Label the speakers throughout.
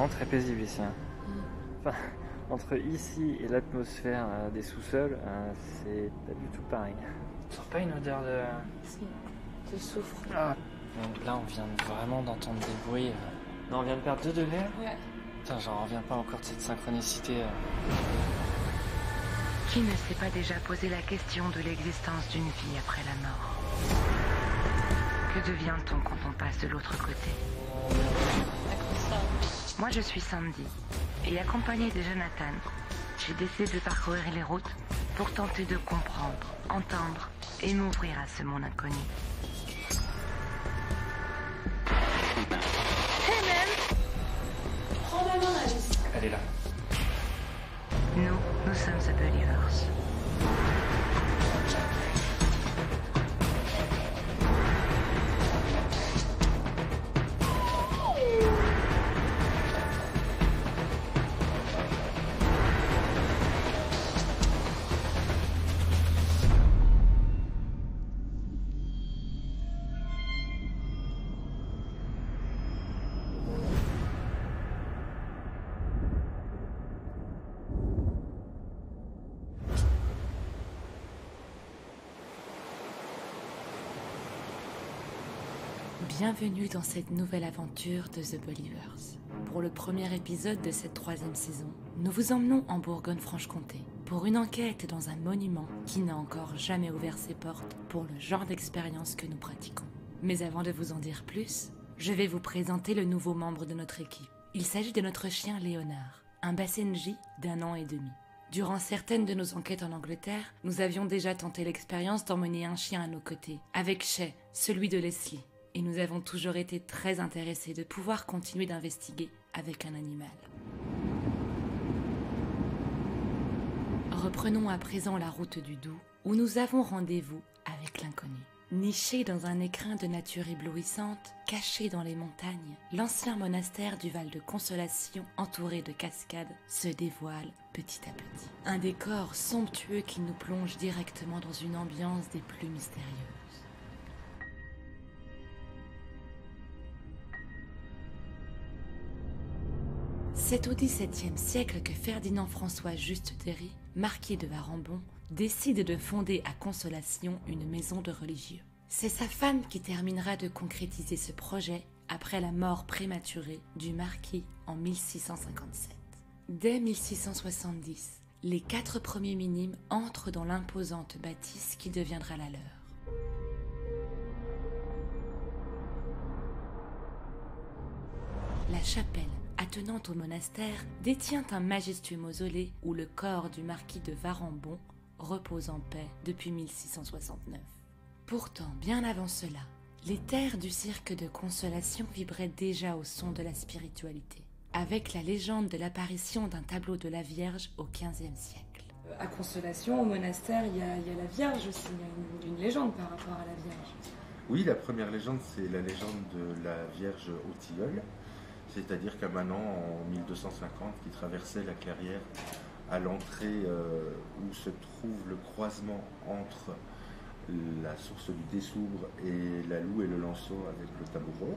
Speaker 1: vraiment très paisible ici. Enfin, entre ici et l'atmosphère des sous-sols, c'est pas du tout pareil. Tu sens pas une odeur de...
Speaker 2: Si, de soufre.
Speaker 1: Ah. Donc là, on vient vraiment d'entendre des bruits. Non, on vient de perdre 2 degrés.
Speaker 2: Ouais.
Speaker 1: Putain, j'en reviens pas encore de cette synchronicité.
Speaker 3: Qui ne s'est pas déjà posé la question de l'existence d'une vie après la mort? Que devient-on quand on passe de l'autre côté? Moi, je suis Sandy, et accompagnée de Jonathan, j'ai décidé de parcourir les routes pour tenter de comprendre, entendre et m'ouvrir à ce monde inconnu.
Speaker 2: Hey man! Prends ma main, Alice.
Speaker 1: Elle est là.
Speaker 3: Nous sommes The Believers. Bienvenue dans cette nouvelle aventure de The Believers. Pour le premier épisode de cette 3e saison, nous vous emmenons en Bourgogne-Franche-Comté pour une enquête dans un monument qui n'a encore jamais ouvert ses portes pour le genre d'expérience que nous pratiquons. Mais avant de vous en dire plus, je vais vous présenter le nouveau membre de notre équipe. Il s'agit de notre chien Léonard, un Basenji d'1 an et demi. Durant certaines de nos enquêtes en Angleterre, nous avions déjà tenté l'expérience d'emmener un chien à nos côtés, avec Shay, celui de Leslie. Et nous avons toujours été très intéressés de pouvoir continuer d'investiguer avec un animal. Reprenons à présent la route du Doubs, où nous avons rendez-vous avec l'inconnu. Niché dans un écrin de nature éblouissante, caché dans les montagnes, l'ancien monastère du Val de Consolation, entouré de cascades, se dévoile petit à petit. Un décor somptueux qui nous plonge directement dans une ambiance des plus mystérieuses. C'est au XVIIe siècle que Ferdinand François Juste Derry, marquis de Varambon, décide de fonder à Consolation une maison de religieux. C'est sa femme qui terminera de concrétiser ce projet après la mort prématurée du marquis en 1657. Dès 1670, les 4 premiers minimes entrent dans l'imposante bâtisse qui deviendra la leur. La chapelle attenante au monastère, détient un majestueux mausolée où le corps du marquis de Varambon repose en paix depuis 1669. Pourtant, bien avant cela, les terres du cirque de Consolation vibraient déjà au son de la spiritualité, avec la légende de l'apparition d'un tableau de la Vierge au XVe siècle.
Speaker 2: À Consolation, au monastère, il y a la Vierge aussi, il y a une légende par rapport à la Vierge.
Speaker 4: Oui, la première légende, c'est la légende de la Vierge au tilleul. C'est-à-dire qu'à Manon, en 1250, qui traversait la clairière à l'entrée où se trouve le croisement entre la source du Dessoubre et la Loue et le Lanceau avec le Tabouron.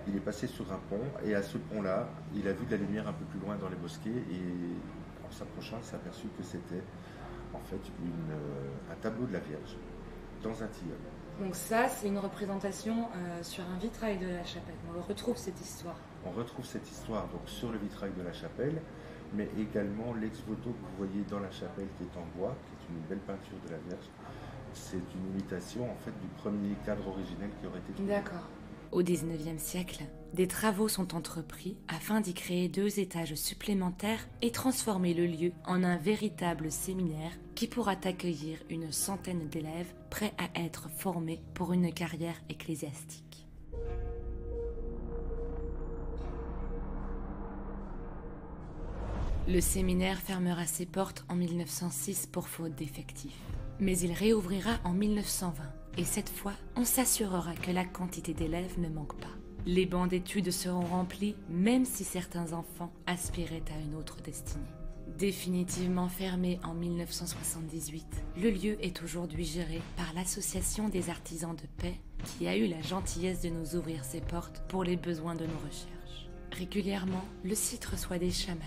Speaker 4: Il est passé sur un pont et à ce pont-là, il a vu de la lumière un peu plus loin dans les bosquets et en s'approchant, il s'est aperçu que c'était en fait un tableau de la Vierge dans un tilleul.
Speaker 2: Donc ça, c'est une représentation sur un vitrail de la chapelle. On retrouve cette histoire.
Speaker 4: On retrouve cette histoire donc sur le vitrail de la chapelle, mais également l'ex-voto que vous voyez dans la chapelle qui est en bois, qui est une belle peinture de la Vierge. C'est une imitation en fait du premier cadre originel qui aurait été trouvé.
Speaker 2: D'accord.
Speaker 3: Au XIXe siècle, des travaux sont entrepris afin d'y créer 2 étages supplémentaires et transformer le lieu en un véritable séminaire qui pourra accueillir une centaine d'élèves prêts à être formés pour une carrière ecclésiastique. Le séminaire fermera ses portes en 1906 pour faute d'effectifs. Mais il réouvrira en 1920 et cette fois, on s'assurera que la quantité d'élèves ne manque pas. Les bancs d'études seront remplis même si certains enfants aspiraient à une autre destinée. Définitivement fermé en 1978, le lieu est aujourd'hui géré par l'Association des artisans de paix qui a eu la gentillesse de nous ouvrir ses portes pour les besoins de nos recherches. Régulièrement, le site reçoit des chamans,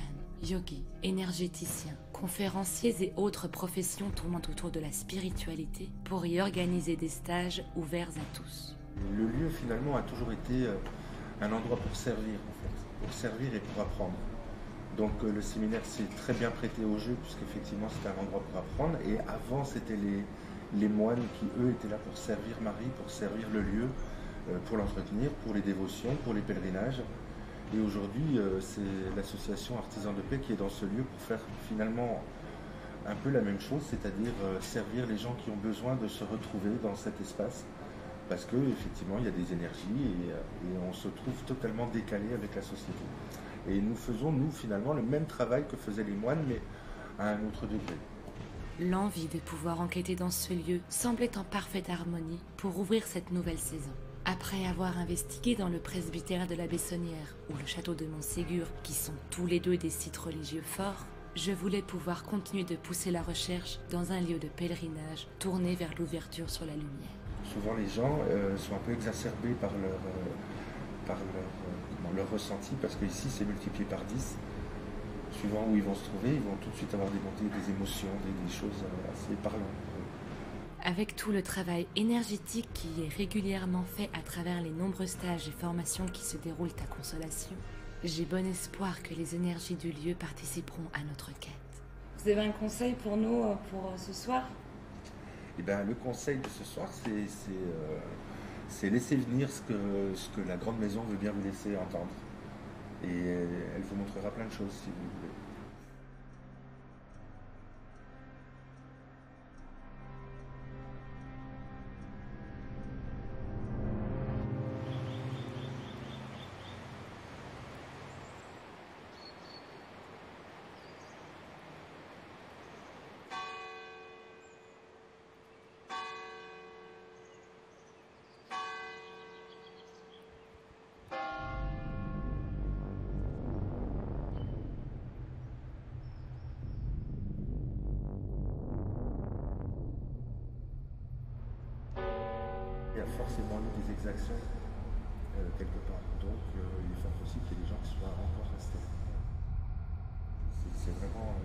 Speaker 3: yogis, énergéticiens, conférenciers et autres professions tournant autour de la spiritualité pour y organiser des stages ouverts à tous.
Speaker 4: Le lieu finalement a toujours été un endroit pour servir en fait, pour servir et pour apprendre. Donc le séminaire s'est très bien prêté au jeu puisqu'effectivement c'était un endroit pour apprendre et avant c'était les moines qui eux étaient là pour servir Marie, pour servir le lieu, pour l'entretenir, pour les dévotions, pour les pèlerinages. Et aujourd'hui c'est l'association Artisans de Paix qui est dans ce lieu pour faire finalement un peu la même chose, c'est-à-dire servir les gens qui ont besoin de se retrouver dans cet espace. Parce qu'effectivement, il y a des énergies et on se trouve totalement décalé avec la société. Et nous faisons, nous, finalement, le même travail que faisaient les moines, mais à un autre degré.
Speaker 3: L'envie de pouvoir enquêter dans ce lieu semblait en parfaite harmonie pour ouvrir cette nouvelle saison. Après avoir investigué dans le presbytère de la Bessonnière ou le château de Montségur, qui sont tous les deux des sites religieux forts, je voulais pouvoir continuer de pousser la recherche dans un lieu de pèlerinage tourné vers l'ouverture sur la lumière.
Speaker 4: Souvent, les gens sont un peu exacerbés par leur ressenti, parce qu'ici, c'est multiplié par 10. Suivant où ils vont se trouver, ils vont tout de suite avoir des émotions, des choses assez parlantes.
Speaker 3: Avec tout le travail énergétique qui est régulièrement fait à travers les nombreux stages et formations qui se déroulent à Consolation, j'ai bon espoir que les énergies du lieu participeront à notre quête.
Speaker 2: Vous avez un conseil pour nous pour ce soir?
Speaker 4: Eh bien, le conseil de ce soir, c'est laisser venir ce que la grande maison veut bien vous laisser entendre. Et elle vous montrera plein de choses si vous voulez. Il y a forcément eu des exactions quelque part. Donc il est fort possible qu'il y ait des gens qui soient encore restés. C'est vraiment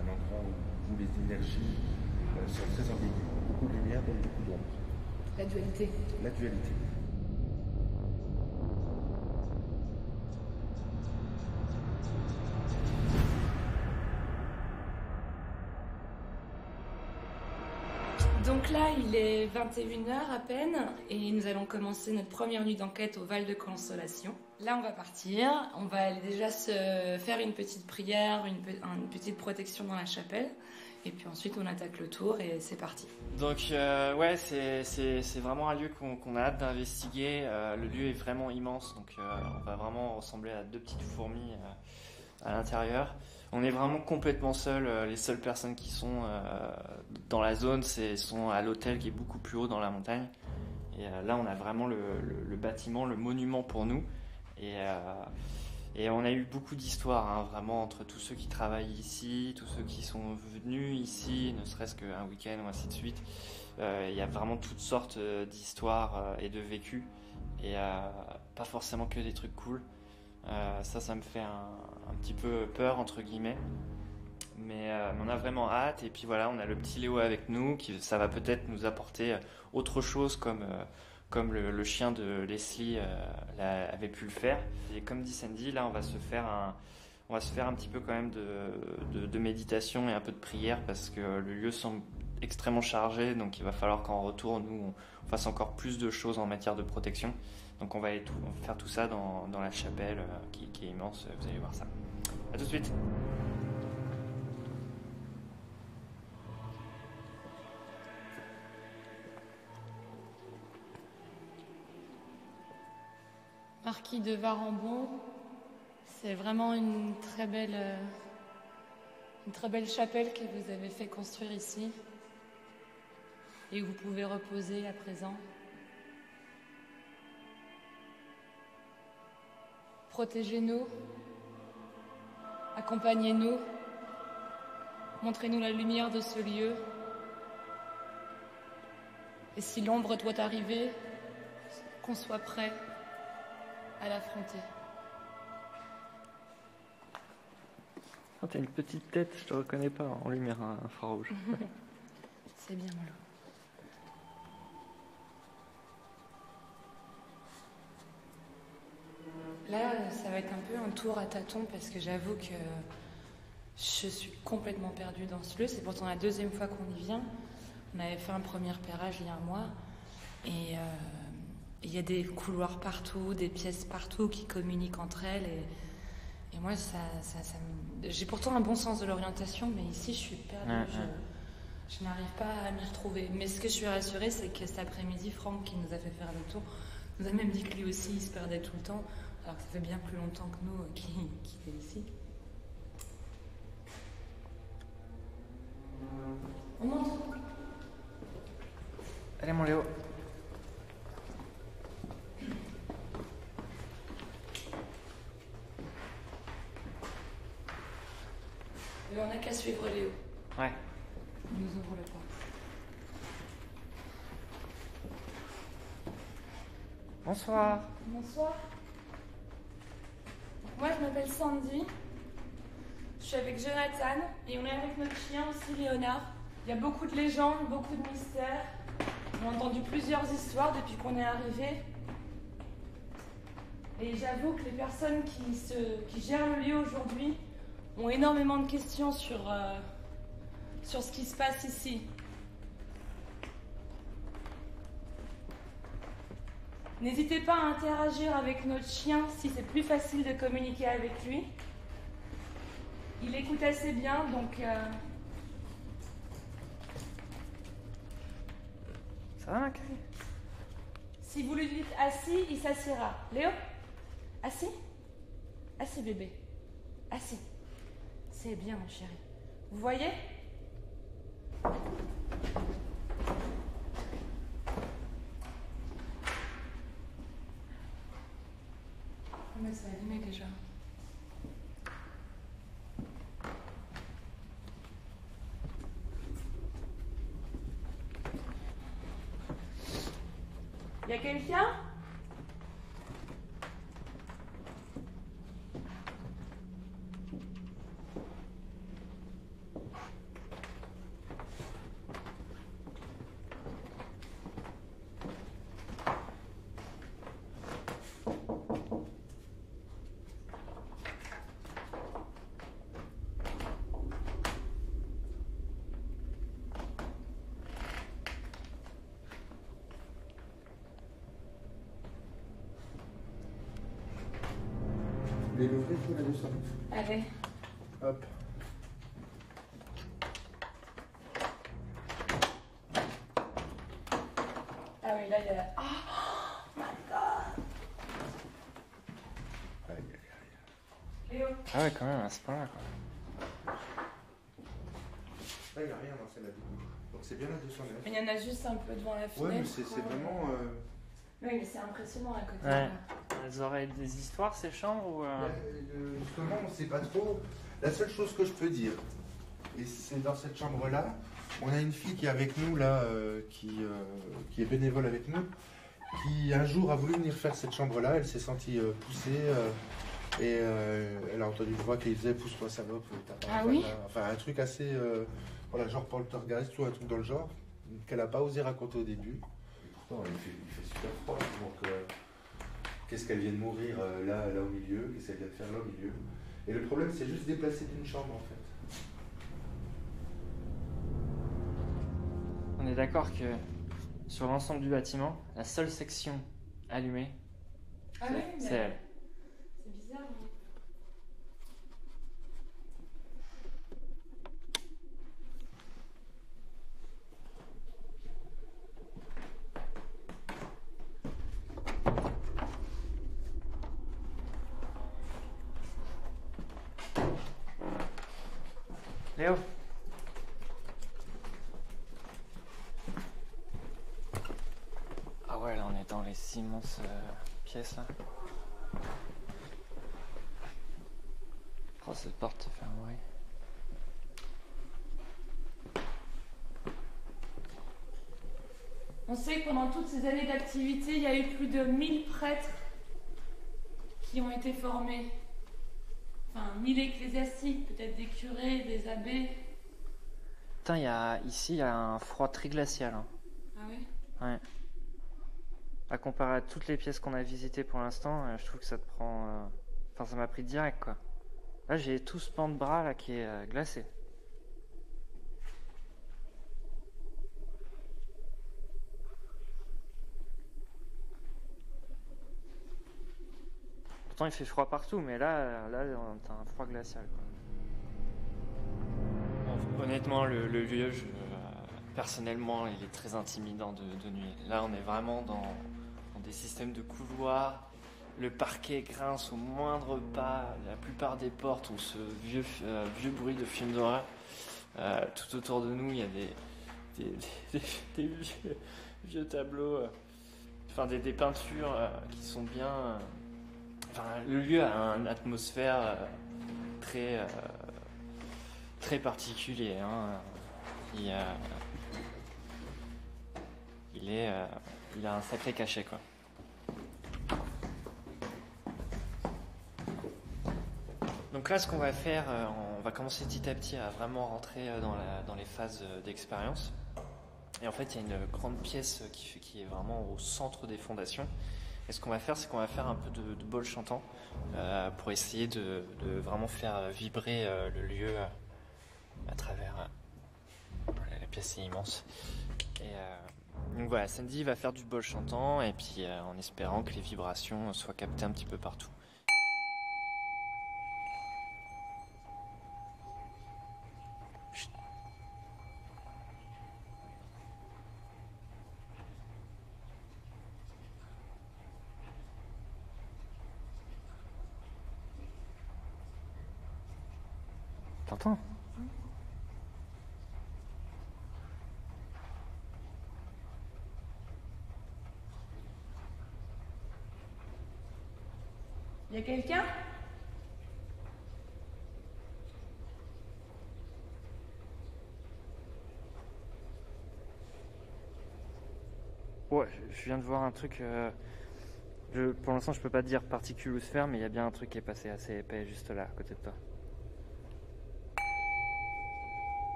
Speaker 4: un endroit où les énergies sont très ambiguës. Beaucoup de lumière, donc beaucoup d'ombre.
Speaker 2: La dualité.
Speaker 4: La dualité.
Speaker 2: Donc là, il est 21h à peine et nous allons commencer notre première nuit d'enquête au Val de Consolation. Là, on va partir. On va aller déjà se faire une petite prière, une petite protection dans la chapelle. Et puis ensuite, on attaque le tour et c'est parti.
Speaker 1: Donc ouais, c'est vraiment un lieu qu'on a hâte d'investiguer. Le lieu est vraiment immense, donc on va vraiment ressembler à deux petites fourmis à l'intérieur. On est vraiment complètement seuls. Les seules personnes qui sont dans la zone sont à l'hôtel qui est beaucoup plus haut dans la montagne. Et là, on a vraiment le bâtiment, le monument pour nous. Et on a eu beaucoup d'histoires, hein, vraiment, entre tous ceux qui travaillent ici, tous ceux qui sont venus ici, ne serait-ce qu'un week-end ou ainsi de suite. Il y a vraiment toutes sortes d'histoires et de vécus. Et pas forcément que des trucs cool. Ça me fait un petit peu peur, entre guillemets. Mais on a vraiment hâte. Et puis voilà, on a le petit Léo avec nous, ça va peut-être nous apporter autre chose comme le chien de Leslie avait pu le faire. Et comme dit Sandy, là on va se faire un petit peu quand même de méditation et un peu de prière parce que le lieu semble extrêmement chargé, donc il va falloir qu'en retour nous on fasse encore plus de choses en matière de protection. Donc on va faire tout ça dans la chapelle qui est immense, vous allez voir ça. A tout de suite.
Speaker 2: Marquis de Varambon, c'est vraiment une très belle chapelle que vous avez fait construire ici et où vous pouvez reposer à présent. Protégez-nous, accompagnez-nous, montrez-nous la lumière de ce lieu. Et si l'ombre doit arriver, qu'on soit prêt à l'affronter.
Speaker 1: Oh, t'as une petite tête, je te reconnais pas en lumière infrarouge.
Speaker 2: C'est bien, Molo. Là, ça va être un peu un tour à tâtons parce que j'avoue que je suis complètement perdue dans ce lieu. C'est pourtant la deuxième fois qu'on y vient. On avait fait un premier repérage il y a un mois. Et il y a des couloirs partout, des pièces partout qui communiquent entre elles. Et moi, j'ai pourtant un bon sens de l'orientation, mais ici, je suis perdue. Je n'arrive pas à m'y retrouver. Mais ce que je suis rassurée, c'est que cet après-midi, Franck, qui nous a fait faire le tour, nous a même dit que lui aussi, il se perdait tout le temps. Alors que ça fait bien plus longtemps que nous qu'il est ici. On monte.
Speaker 1: Allez, mon Léo.
Speaker 2: Et on n'a qu'à suivre Léo.
Speaker 1: Ouais.
Speaker 2: Il nous ouvre la porte.
Speaker 1: Bonsoir.
Speaker 2: Bonsoir. Moi, je m'appelle Sandy. Je suis avec Jonathan et on est avec notre chien aussi, Léonard. Il y a beaucoup de légendes, beaucoup de mystères. On a entendu plusieurs histoires depuis qu'on est arrivé. Et j'avoue que les personnes qui gèrent le lieu aujourd'hui ont énormément de questions sur ce qui se passe ici. N'hésitez pas à interagir avec notre chien si c'est plus facile de communiquer avec lui. Il écoute assez bien, donc...
Speaker 1: Ça va, ma chérie?
Speaker 2: Si vous lui dites assis, il s'assiera. Léo? Assis? Assis, bébé. Assis. C'est bien, mon chéri. Vous voyez? Mais c'est allumé déjà. Y a quelqu'un?
Speaker 4: Vous voulez l'ouvrir tout là-dessus?
Speaker 2: Allez.
Speaker 4: Hop.
Speaker 2: Ah oui, là, il y a la... Oh my God!
Speaker 4: Aïe, aïe, aïe.
Speaker 2: Léo.
Speaker 1: Ah ouais, quand même, à ce point-là, quoi.
Speaker 4: Là, il n'y a rien dans celle-là du coup. Donc c'est bien la 209.
Speaker 2: Mais il y en a juste un peu devant la fenêtre.
Speaker 4: Ouais, mais c'est vraiment...
Speaker 2: Oui, mais c'est impressionnant à côté.
Speaker 1: Ouais. Elles auraient des histoires, ces chambres, ou...
Speaker 4: Justement, on ne sait pas trop. La seule chose que je peux dire, et c'est dans cette chambre-là, on a une fille qui est avec nous, là, qui est bénévole avec nous, qui un jour a voulu venir faire cette chambre-là. Elle s'est sentie poussée et elle a entendu une voix qui disait pousse-toi salope.
Speaker 2: Ah oui?
Speaker 4: Enfin, un truc assez, voilà, genre poltergeist ou un truc dans le genre, qu'elle n'a pas osé raconter au début. Et pourtant, il fait super froid. Donc, qu'est-ce qu'elle vient de mourir là au milieu? Qu'est-ce qu'elle vient de faire là au milieu? Et le problème, c'est juste déplacer d'une chambre, en fait.
Speaker 1: On est d'accord que sur l'ensemble du bâtiment, la seule section allumée,
Speaker 2: Ah oui, mais...
Speaker 1: c'est elle.
Speaker 2: C'est bizarre, mais...
Speaker 1: Léo. Ah ouais, là on est dans les immenses pièces là. Oh, cette porte se fait un bruit.
Speaker 2: On sait que pendant toutes ces années d'activité, il y a eu plus de 1000 prêtres qui ont été formés. Enfin, 1000 ecclésiastiques, peut-être des curés, des abbés.
Speaker 1: Putain, ici, il y a un froid triglacial. Hein.
Speaker 2: Ah oui?
Speaker 1: Ouais. À comparer à toutes les pièces qu'on a visitées pour l'instant, je trouve que ça te prend... Enfin, ça m'a pris direct, quoi. Là, j'ai tout ce pan de bras là qui est glacé. Pourtant, il fait froid partout, mais là, t'as un froid glacial, quoi. Bon, honnêtement, le lieu, personnellement, il est très intimidant de nuit. Là, on est vraiment dans des systèmes de couloirs. Le parquet grince au moindre pas. La plupart des portes ont ce vieux bruit de film d'horreur. Tout autour de nous, il y a des vieux tableaux, enfin des peintures qui sont bien. Enfin, le lieu a une atmosphère très particulier. Hein. Il a un sacré cachet, quoi. Donc là, ce qu'on va faire, on va commencer petit à petit à vraiment rentrer dans les phases d'expérience. Et en fait, il y a une grande pièce qui est vraiment au centre des fondations. Et ce qu'on va faire, c'est qu'on va faire un peu de bol chantant pour essayer de vraiment faire vibrer le lieu à travers... la pièce est immense. Et donc voilà, Sandy va faire du bol chantant et puis en espérant que les vibrations soient captées un petit peu partout. T'entends ?
Speaker 2: Y a quelqu'un?
Speaker 1: Ouais, je viens de voir un truc. Pour l'instant, je peux pas te dire particule ou sphère, mais il y a bien un truc qui est passé assez épais juste là, à côté de toi.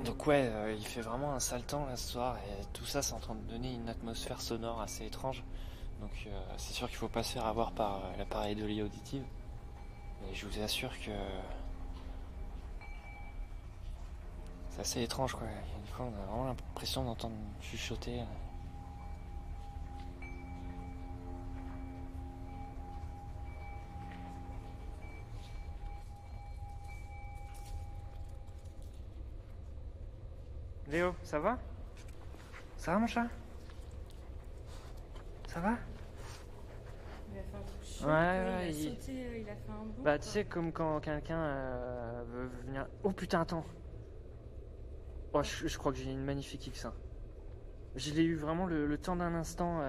Speaker 1: Donc ouais, il fait vraiment un sale temps là ce soir et tout ça c'est en train de donner une atmosphère sonore assez étrange. Donc c'est sûr qu'il faut pas se faire avoir par l'appareil de l'oreille auditive. Mais je vous assure que c'est assez étrange quoi. Des fois on a vraiment l'impression d'entendre chuchoter. Léo, ça va? Ça va mon chat? Ça va?
Speaker 2: Il a fait un truc chaud.
Speaker 1: Ouais,
Speaker 2: il a sauté, il a fait un bond.
Speaker 1: Bah tu sais comme quand quelqu'un veut venir... Oh putain attends. Oh je crois que j'ai une magnifique X. Hein. Je l'ai eu vraiment le temps d'un instant.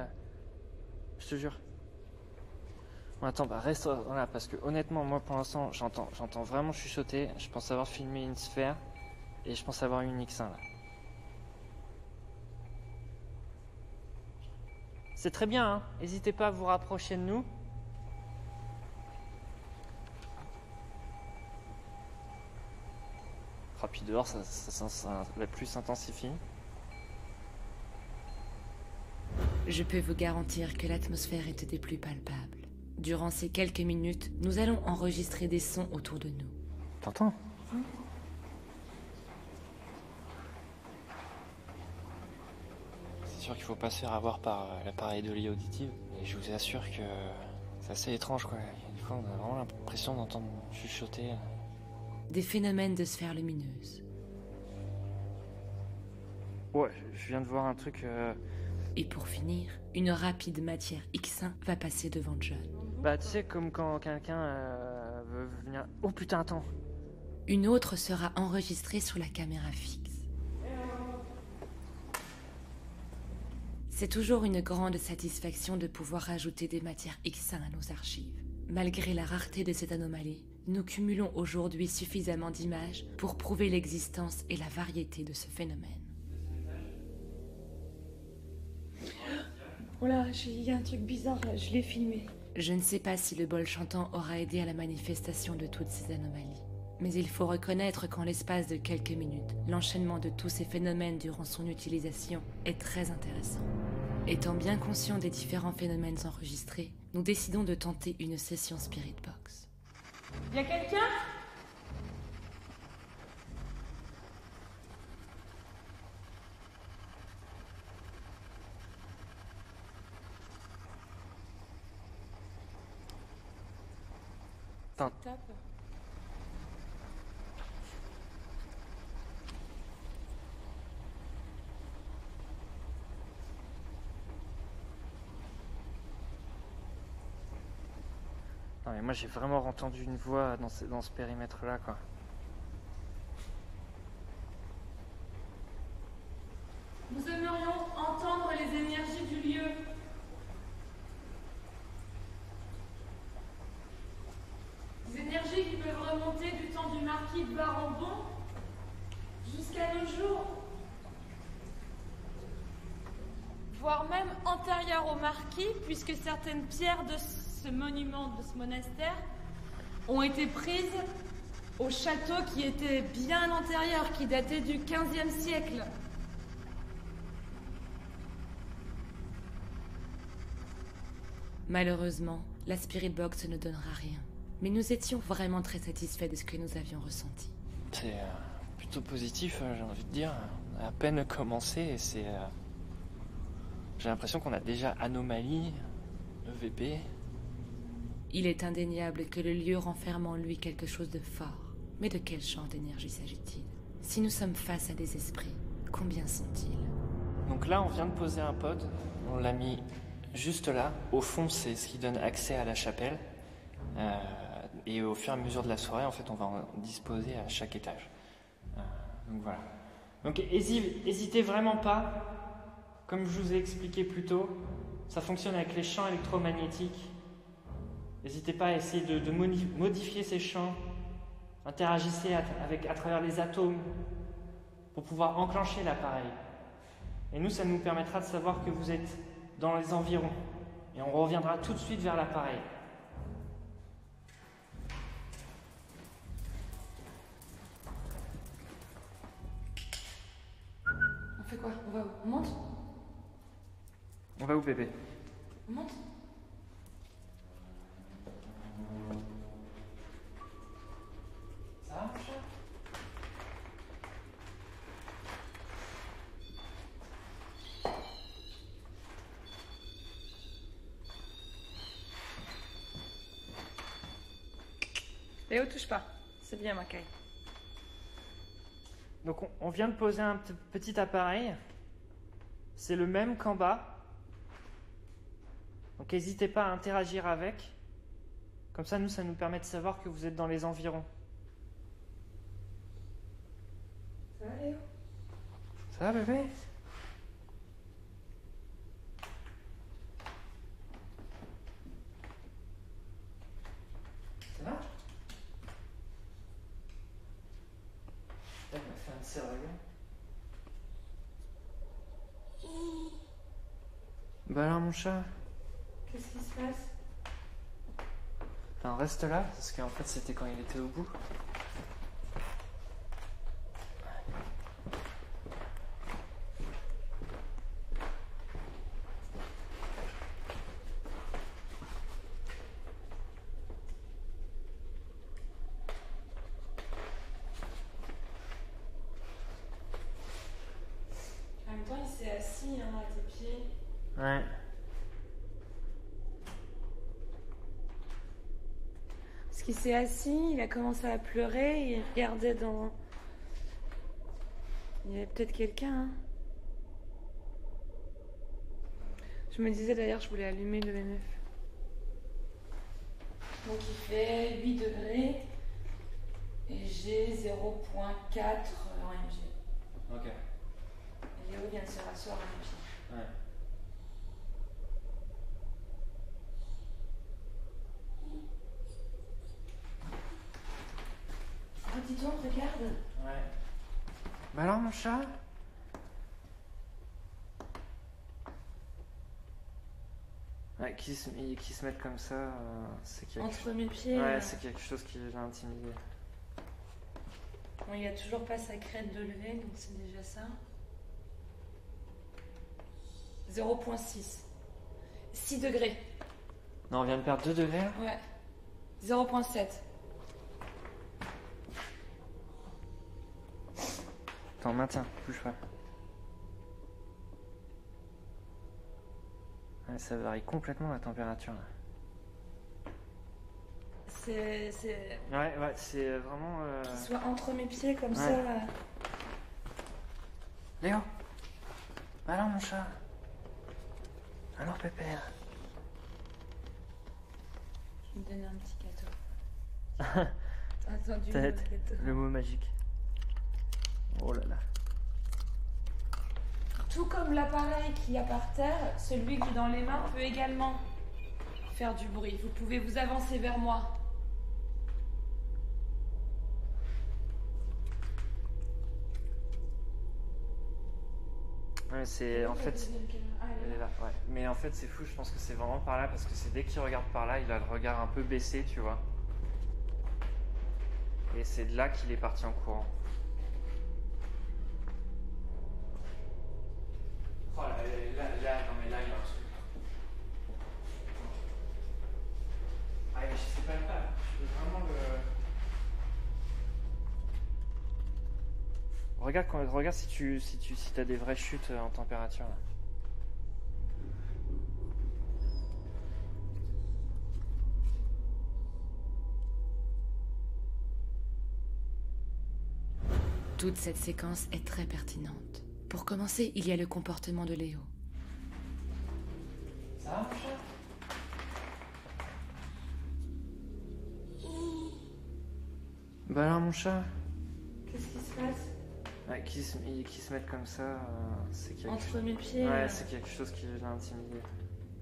Speaker 1: Je te jure. Bon, attends, bah reste là parce que honnêtement moi pour l'instant j'entends vraiment chuchoter. Je pense avoir filmé une sphère et je pense avoir une X1 là. C'est très bien, hein. N'hésitez pas à vous rapprocher de nous. Puis dehors, ça va plus s'intensifie.
Speaker 3: Je peux vous garantir que l'atmosphère est des plus palpables. Durant ces quelques minutes, nous allons enregistrer des sons autour de nous.
Speaker 1: T'entends ? C'est sûr qu'il faut pas se faire avoir par l'appareil de l'oreille auditive. Et je vous assure que c'est assez étrange quoi. Des fois on a vraiment l'impression d'entendre chuchoter.
Speaker 3: Des phénomènes de sphères lumineuses.
Speaker 1: Ouais, je viens de voir un truc...
Speaker 3: Et pour finir, une rapide matière X1 va passer devant John.
Speaker 1: Bah tu sais comme quand quelqu'un veut venir... Oh putain attends.
Speaker 3: Une autre sera enregistrée sur la caméra fixe. C'est toujours une grande satisfaction de pouvoir ajouter des matières X à nos archives. Malgré la rareté de cette anomalie, nous cumulons aujourd'hui suffisamment d'images pour prouver l'existence et la variété de ce phénomène.
Speaker 2: Oh là, il y a un truc bizarre, je l'ai filmé.
Speaker 3: Je ne sais pas si le bol chantant aura aidé à la manifestation de toutes ces anomalies. Mais il faut reconnaître qu'en l'espace de quelques minutes, l'enchaînement de tous ces phénomènes durant son utilisation est très intéressant. Étant bien conscients des différents phénomènes enregistrés, nous décidons de tenter une session Spirit Box.
Speaker 2: Y a quelqu'un ?
Speaker 1: Attends.
Speaker 2: Tape.
Speaker 1: Non mais moi j'ai vraiment entendu une voix dans ce périmètre-là, quoi.
Speaker 2: Nous aimerions entendre les énergies du lieu. Des énergies qui peuvent remonter du temps du marquis de Barambon jusqu'à nos jours. Voire même antérieures au marquis, puisque certaines pierres de ce monument, de ce monastère, ont été prises au château qui était bien antérieur, qui datait du XVe siècle.
Speaker 3: Malheureusement, la Spirit Box ne donnera rien. Mais nous étions vraiment très satisfaits de ce que nous avions ressenti.
Speaker 1: C'est plutôt positif, j'ai envie de dire. On a à peine commencé et c'est... J'ai l'impression qu'on a déjà anomalie, EVP.
Speaker 3: Il est indéniable que le lieu renferme en lui quelque chose de fort. Mais de quel genre d'énergie s'agit-il? Si nous sommes face à des esprits, combien sont-ils?
Speaker 1: Donc là, on vient de poser un pod. On l'a mis juste là. Au fond, c'est ce qui donne accès à la chapelle. Et au fur et à mesure de la soirée, en fait, on va en disposer à chaque étage. Donc voilà. Donc hésitez vraiment pas. Comme je vous ai expliqué plus tôt, ça fonctionne avec les champs électromagnétiques. N'hésitez pas à essayer de modifier ces champs. Interagissez à travers les atomes pour pouvoir enclencher l'appareil. Et nous, ça nous permettra de savoir que vous êtes dans les environs. Et on reviendra tout de suite vers l'appareil.
Speaker 2: On fait quoi? On va où? On monte?
Speaker 1: On va où, bébé?
Speaker 2: On monte?
Speaker 1: Ça va, mon chat?
Speaker 2: Léo, touche pas. C'est bien, Mackay.
Speaker 1: Donc on vient de poser un petit appareil. C'est le même qu'en bas. Donc n'hésitez pas à interagir avec. Comme ça, ça nous permet de savoir que vous êtes dans les environs.
Speaker 2: Ça va, Léo?
Speaker 1: Ça va, bébé? Ça va? Elle m'a fait un sérieux. Bah alors, mon chat?
Speaker 2: Qu'est-ce qui se passe?
Speaker 1: Enfin, reste là, parce qu'en fait, c'était quand il était au bout.
Speaker 2: En même temps, il s'est assis à tes pieds.
Speaker 1: Ouais.
Speaker 2: Parce qu'il s'est assis, il a commencé à pleurer, il regardait dans... Il y avait peut-être quelqu'un, hein. Je me disais d'ailleurs, je voulais allumer le MF. Donc il fait 8 degrés et j'ai 0.4 en MG.
Speaker 1: Ok.
Speaker 2: Et Léo vient de se rasseoir en MG.
Speaker 1: Ouais.
Speaker 2: dit-on, regarde.
Speaker 1: Ouais. Bah alors, mon chat? Ouais, qui se mettent comme ça, c'est quelque
Speaker 2: Entre mes pieds.
Speaker 1: Ouais, c'est quelque chose qui l'a intimidé.
Speaker 2: Bon, il n'y a toujours pas sa crête de levée, donc c'est déjà ça. 0,6. 6 degrés.
Speaker 1: Non, on vient de perdre 2 degrés là?
Speaker 2: Ouais. 0,7.
Speaker 1: Attends, maintiens, bouge pas. Ouais, ça varie complètement la température là.
Speaker 2: C'est...
Speaker 1: Ouais, c'est vraiment.
Speaker 2: Qu'il soit entre mes pieds comme
Speaker 1: Ouais.
Speaker 2: ça.
Speaker 1: Léo! Bah alors, mon chat? Alors, Pépère?
Speaker 2: Je vais me donner un petit gâteau. T'as entendu le
Speaker 1: Tête,
Speaker 2: gâteau.
Speaker 1: le mot magique. Oh là là.
Speaker 2: Tout comme l'appareil qu'il y a par terre, celui que j'ai dans les mains peut également faire du bruit. Vous pouvez vous avancer vers moi.
Speaker 1: Ouais, c'est. En fait. Elle est là, ouais. Mais en fait, c'est fou, je pense que c'est vraiment par là parce que c'est dès qu'il regarde par là, il a le regard un peu baissé, tu vois. Et c'est de là qu'il est parti en courant. Oh là, non mais là, il y a un truc. Ah, mais je sais pas. Je peux vraiment le. Regarde si t'as des vraies chutes en température là.
Speaker 3: Toute cette séquence est très pertinente. Pour commencer, il y a le comportement de Léo.
Speaker 1: Ça va, mon chat? Bah alors, mon chat?
Speaker 2: Qu'est-ce qui se passe?
Speaker 1: Ouais, qui se mettent comme ça, c'est quelque
Speaker 2: Entre mes pieds.
Speaker 1: Ouais, c'est quelque chose qui l'a intimidé.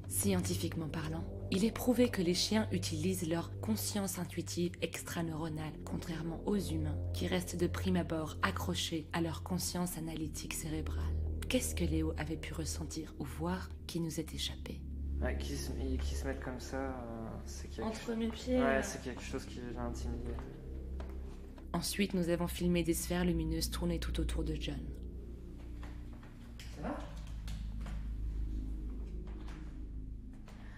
Speaker 3: Scientifiquement parlant, il est prouvé que les chiens utilisent leur conscience intuitive extraneuronale, contrairement aux humains, qui restent de prime abord accrochés à leur conscience analytique cérébrale. Qu'est-ce que Léo avait pu ressentir ou voir qui nous est échappé?
Speaker 1: Ouais, qui se mettent comme ça, c'est quelque
Speaker 2: Entre mes pieds.
Speaker 1: Ouais, c'est quelque chose qui l'a intimidé.
Speaker 3: Ensuite, nous avons filmé des sphères lumineuses tournées tout autour de John.
Speaker 1: Ça va?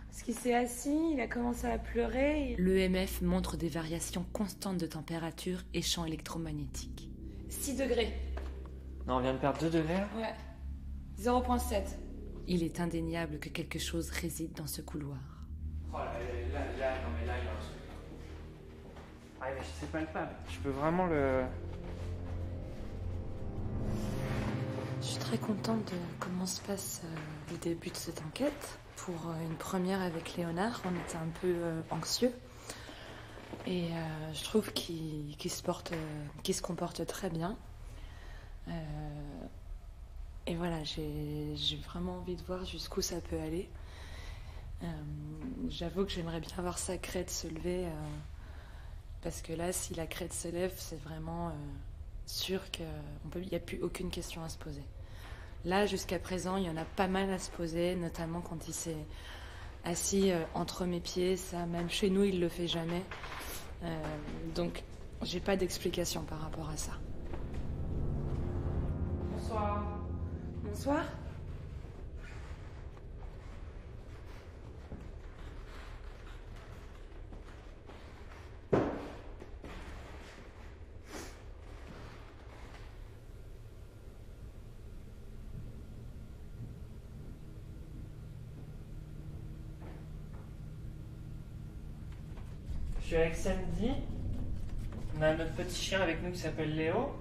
Speaker 2: Parce qu'il s'est assis, il a commencé à pleurer.
Speaker 3: L'EMF montre des variations constantes de température et champs électromagnétiques.
Speaker 2: 6 degrés.
Speaker 1: Non, on vient de perdre 2 degrés là?
Speaker 2: Ouais. 0,7.
Speaker 3: Il est indéniable que quelque chose réside dans ce couloir.
Speaker 1: Oh là, non mais là, il y a un truc. Ah, mais je sais pas le pas. Je peux vraiment le.
Speaker 2: Je suis très contente de comment se passe le début de cette enquête. Pour une première avec Léonard, on était un peu anxieux. Et je trouve qu'il se comporte très bien. Et voilà, j'ai vraiment envie de voir jusqu'où ça peut aller. J'avoue que j'aimerais bien voir sa crête se lever. Parce que là, si la crête se lève, c'est vraiment sûr qu'il n'y a plus aucune question à se poser. Là, jusqu'à présent, il y en a pas mal à se poser, notamment quand il s'est assis entre mes pieds. Ça, même chez nous, il le fait jamais. Donc, j'ai pas d'explication par rapport à ça.
Speaker 1: Bonsoir.
Speaker 2: Bonsoir.
Speaker 1: Je suis avec Sandy. On a notre petit chien avec nous qui s'appelle Léo.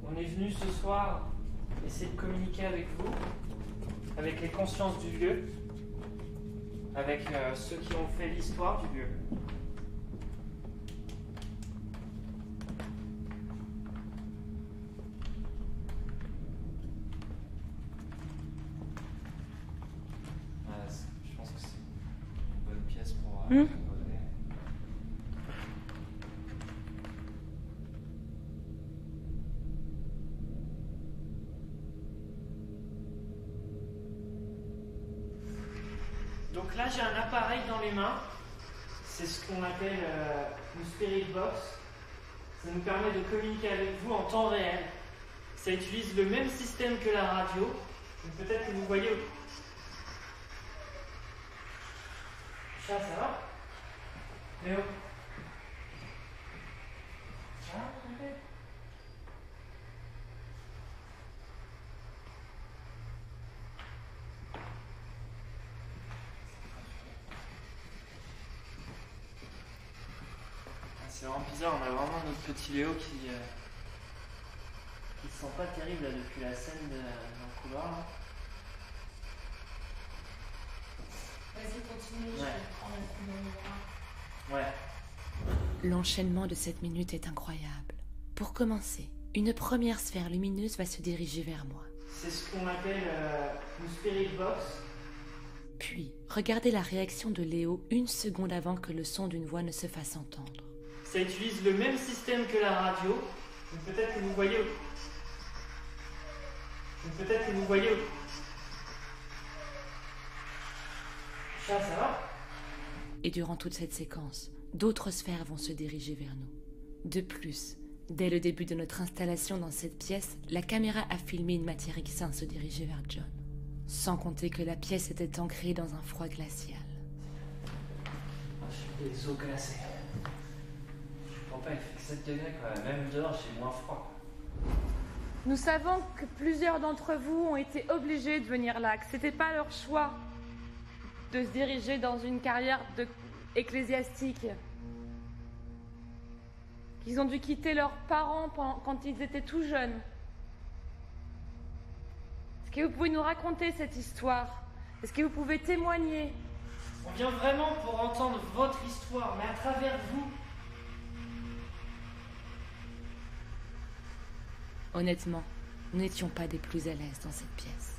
Speaker 1: On est venu ce soir essayer de communiquer avec vous, avec les consciences du lieu, avec ceux qui ont fait l'histoire du lieu. Je pense que c'est une bonne pièce pour... Donc là, j'ai un appareil dans les mains. C'est ce qu'on appelle une spirit box. Ça nous permet de communiquer avec vous en temps réel. Ça utilise le même système que la radio. Donc peut-être que vous voyez. Ça va Léo? Ça va, c'est vraiment bizarre, on a vraiment notre petit Léo qui se sent pas terrible là, depuis la scène dans le couloir. Là.
Speaker 2: Vas-y, continue, je
Speaker 1: Ouais.
Speaker 2: vais prendre un coup dans le bras.
Speaker 1: Ouais.
Speaker 3: L'enchaînement de cette minute est incroyable. Pour commencer, une première sphère lumineuse va se diriger vers moi.
Speaker 1: C'est ce qu'on appelle une spirit box.
Speaker 3: Puis, regardez la réaction de Léo une seconde avant que le son d'une voix ne se fasse entendre.
Speaker 1: Ça utilise le même système que la radio. Donc peut-être que vous voyez. Ça va?
Speaker 3: Et durant toute cette séquence, d'autres sphères vont se diriger vers nous. De plus, dès le début de notre installation dans cette pièce, la caméra a filmé une matière X1 se diriger vers John. Sans compter que la pièce était ancrée dans un froid glacial.
Speaker 1: J'ai des eaux glacées. Je comprends pas, il fait que 7 degrés quand même. Même dehors, j'ai moins froid.
Speaker 2: Nous savons que plusieurs d'entre vous ont été obligés de venir là, que c'était pas leur choix de se diriger dans une carrière ecclésiastique. Qu'ils ont dû quitter leurs parents quand ils étaient tout jeunes. Est-ce que vous pouvez nous raconter cette histoire? Est-ce que vous pouvez témoigner?
Speaker 1: On vient vraiment pour entendre votre histoire, mais à travers vous.
Speaker 3: Honnêtement, nous n'étions pas des plus à l'aise dans cette pièce.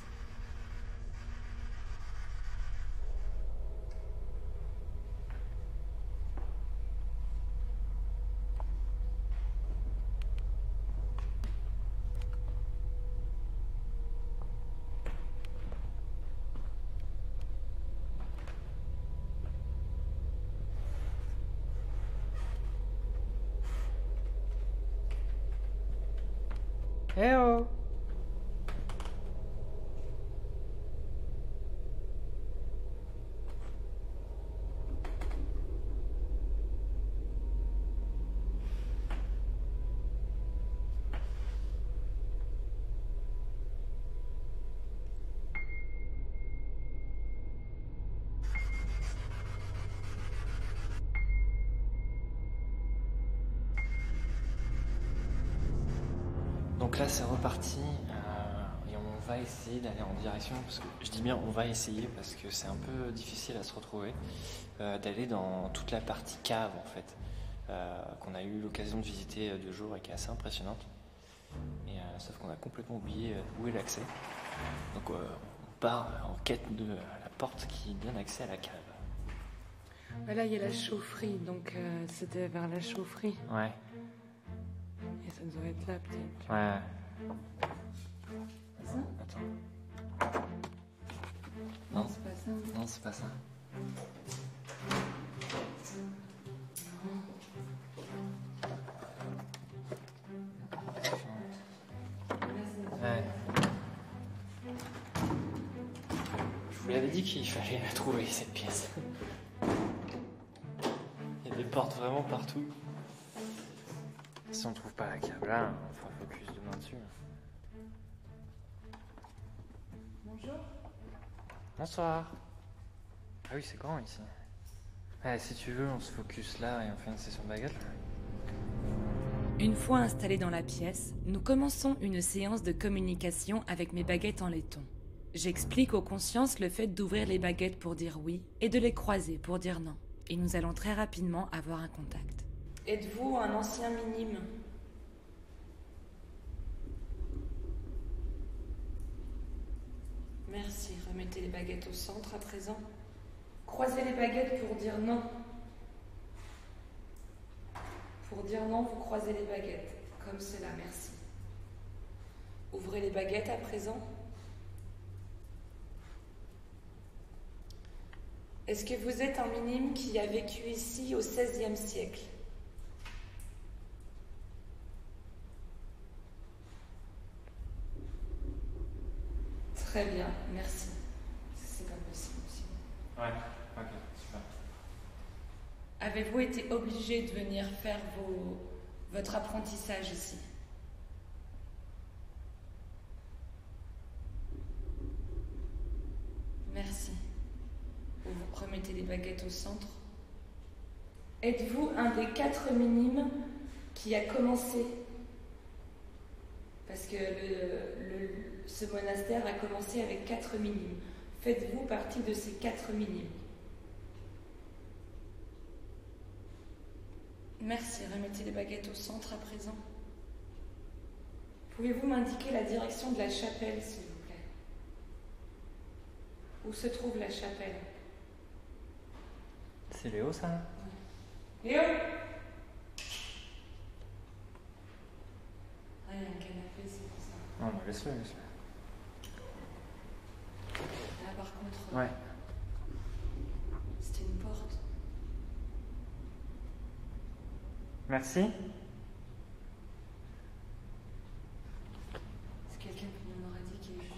Speaker 1: Eh oh! Donc là c'est reparti et on va essayer d'aller en direction, parce que je dis bien on va essayer parce que c'est un peu difficile à se retrouver, d'aller dans toute la partie cave en fait, qu'on a eu l'occasion de visiter 2 jours et qui est assez impressionnante. Et, sauf qu'on a complètement oublié où est l'accès. Donc on part en quête de la porte qui donne accès à la cave.
Speaker 2: Là, il y a la chaufferie, donc c'était vers la chaufferie.
Speaker 1: Ouais,
Speaker 2: Et ça doit être là, peut-être.
Speaker 1: ouais.
Speaker 2: Ça?
Speaker 1: Attends. Non,
Speaker 2: C'est pas ça.
Speaker 1: non c'est pas ça. Ouais. Je vous l'avais dit qu'il fallait trouver cette pièce. Il y a des portes vraiment partout. Si on trouve pas la cave là, on fera focus demain dessus.
Speaker 2: Bonjour.
Speaker 1: Bonsoir. Ah oui, c'est grand ici. Ouais, si tu veux, on se focus là et on fait une session de baguette.
Speaker 3: Une fois installés dans la pièce, nous commençons une séance de communication avec mes baguettes en laiton. J'explique aux consciences le fait d'ouvrir les baguettes pour dire oui et de les croiser pour dire non. Et nous allons très rapidement avoir un contact.
Speaker 2: Êtes-vous un ancien minime? Merci. Remettez les baguettes au centre à présent. Croisez les baguettes pour dire non. Pour dire non, vous croisez les baguettes. Comme cela, merci. Ouvrez les baguettes à présent. Est-ce que vous êtes un minime qui a vécu ici au XVIe siècle? Très bien, merci. C'est pas possible aussi.
Speaker 1: Ouais, ok, super.
Speaker 2: Avez-vous été obligé de venir faire votre apprentissage ici? Merci. Vous remettez les baguettes au centre. Êtes-vous un des 4 minimes qui a commencé? Parce que ce monastère a commencé avec 4 minimes. Faites-vous partie de ces 4 minimes? Merci. Remettez les baguettes au centre à présent. Pouvez-vous m'indiquer la direction de la chapelle, s'il vous plaît? Où se trouve la chapelle?
Speaker 1: C'est Léo, ça?
Speaker 2: Léo! Ah, il y a un canapé, c'est pour ça.
Speaker 1: Non, mais laisse-le, laisse-le.
Speaker 2: Là, par contre,
Speaker 1: Ouais.
Speaker 2: c'était une porte.
Speaker 1: Merci.
Speaker 2: C'est quelqu'un qui m'en aurait dit qu'il est juste.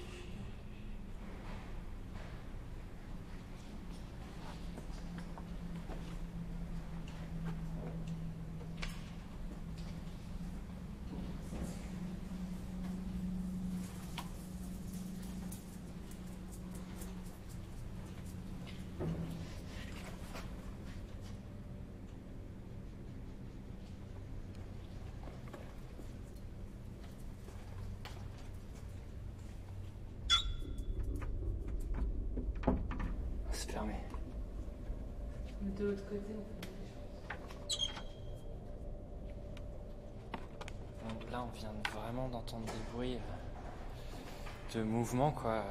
Speaker 1: C'est fermé.
Speaker 2: Mais de l'autre côté, on peut faire des choses.
Speaker 1: Donc là, on vient vraiment d'entendre des bruits de mouvement, quoi.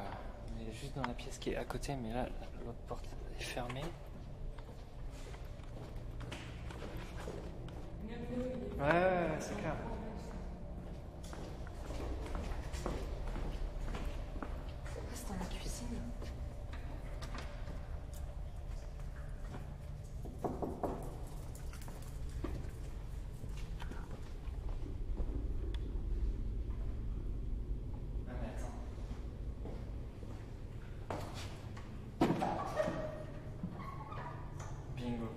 Speaker 1: On est juste dans la pièce qui est à côté, mais là, l'autre porte est fermée. Ouais, c'est clair.
Speaker 2: Ah, c'est dans la cuisine.
Speaker 1: Ah, mais attends. Bingo.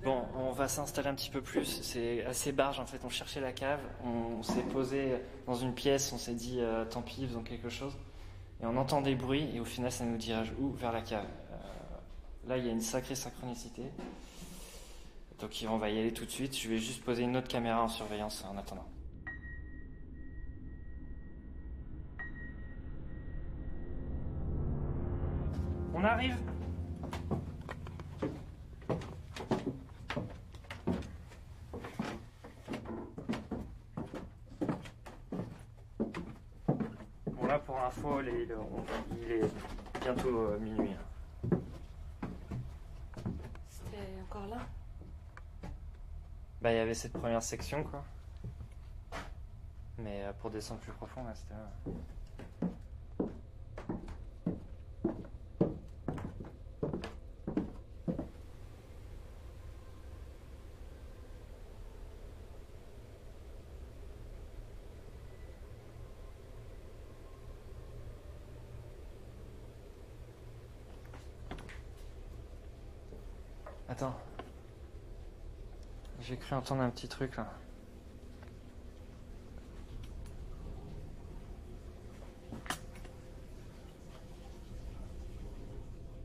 Speaker 1: Bon, on va s'installer un petit peu plus. C'est assez barge en fait. On cherchait la cave. On s'est posé dans une pièce. On s'est dit tant pis, faisons quelque chose. Et on entend des bruits. Et au final, ça nous dirige où? Vers la cave. Là, il y a une sacrée synchronicité. Donc, on va y aller tout de suite. Je vais juste poser une autre caméra en surveillance en attendant. On arrive. Bon là pour info, il est bientôt minuit.
Speaker 2: C'était encore là?
Speaker 1: Bah il y avait cette première section quoi. Mais pour descendre plus profond là c'était là. Attends. J'ai cru entendre un petit truc là.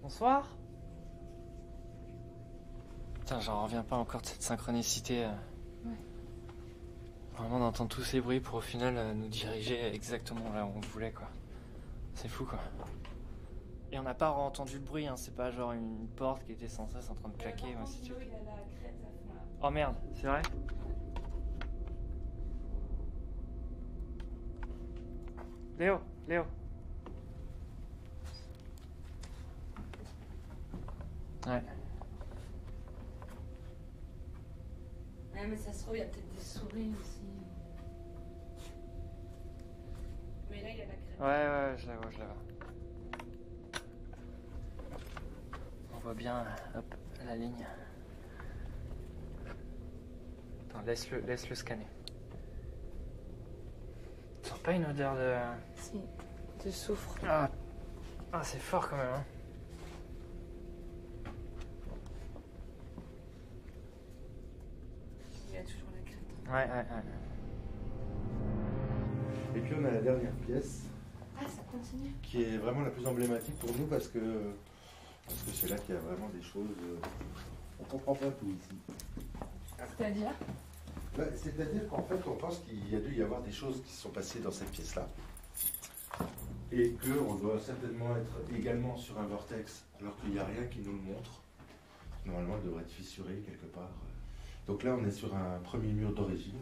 Speaker 1: Bonsoir. Putain, j'en reviens pas encore de cette synchronicité.
Speaker 2: Ouais.
Speaker 1: Vraiment d'entendre tous ces bruits pour au final nous diriger exactement là où on voulait quoi. C'est fou quoi. Et on n'a pas entendu le bruit, hein. C'est pas genre une porte qui était sans cesse en train de claquer.
Speaker 2: Par contre,
Speaker 1: ainsi de
Speaker 2: Léo,
Speaker 1: suite.
Speaker 2: il a la crête à fond là.
Speaker 1: Oh merde, c'est vrai? Léo, Léo. Ouais.
Speaker 2: Ouais, mais ça se trouve, il y a peut-être des souris aussi.
Speaker 1: Ouais, je la vois, On voit bien, hop, la ligne. Attends, laisse-le scanner. Tu sens pas une odeur de...
Speaker 2: Si, de soufre.
Speaker 1: Ah, c'est fort quand même, hein.
Speaker 2: Il y a toujours la crête.
Speaker 1: Ouais.
Speaker 4: Et puis on a la dernière pièce,
Speaker 2: Ah, ça continue.
Speaker 4: qui est vraiment la plus emblématique pour nous parce que c'est là qu'il y a vraiment des choses. On comprend pas tout ici.
Speaker 2: C'est-à-dire?
Speaker 4: C'est-à-dire qu'en fait, on pense qu'il y a dû y avoir des choses qui se sont passées dans cette pièce-là. Et qu'on doit certainement être également sur un vortex, alors qu'il n'y a rien qui nous le montre. Normalement, elle devrait être fissurée quelque part. Donc là, on est sur un premier mur d'origine.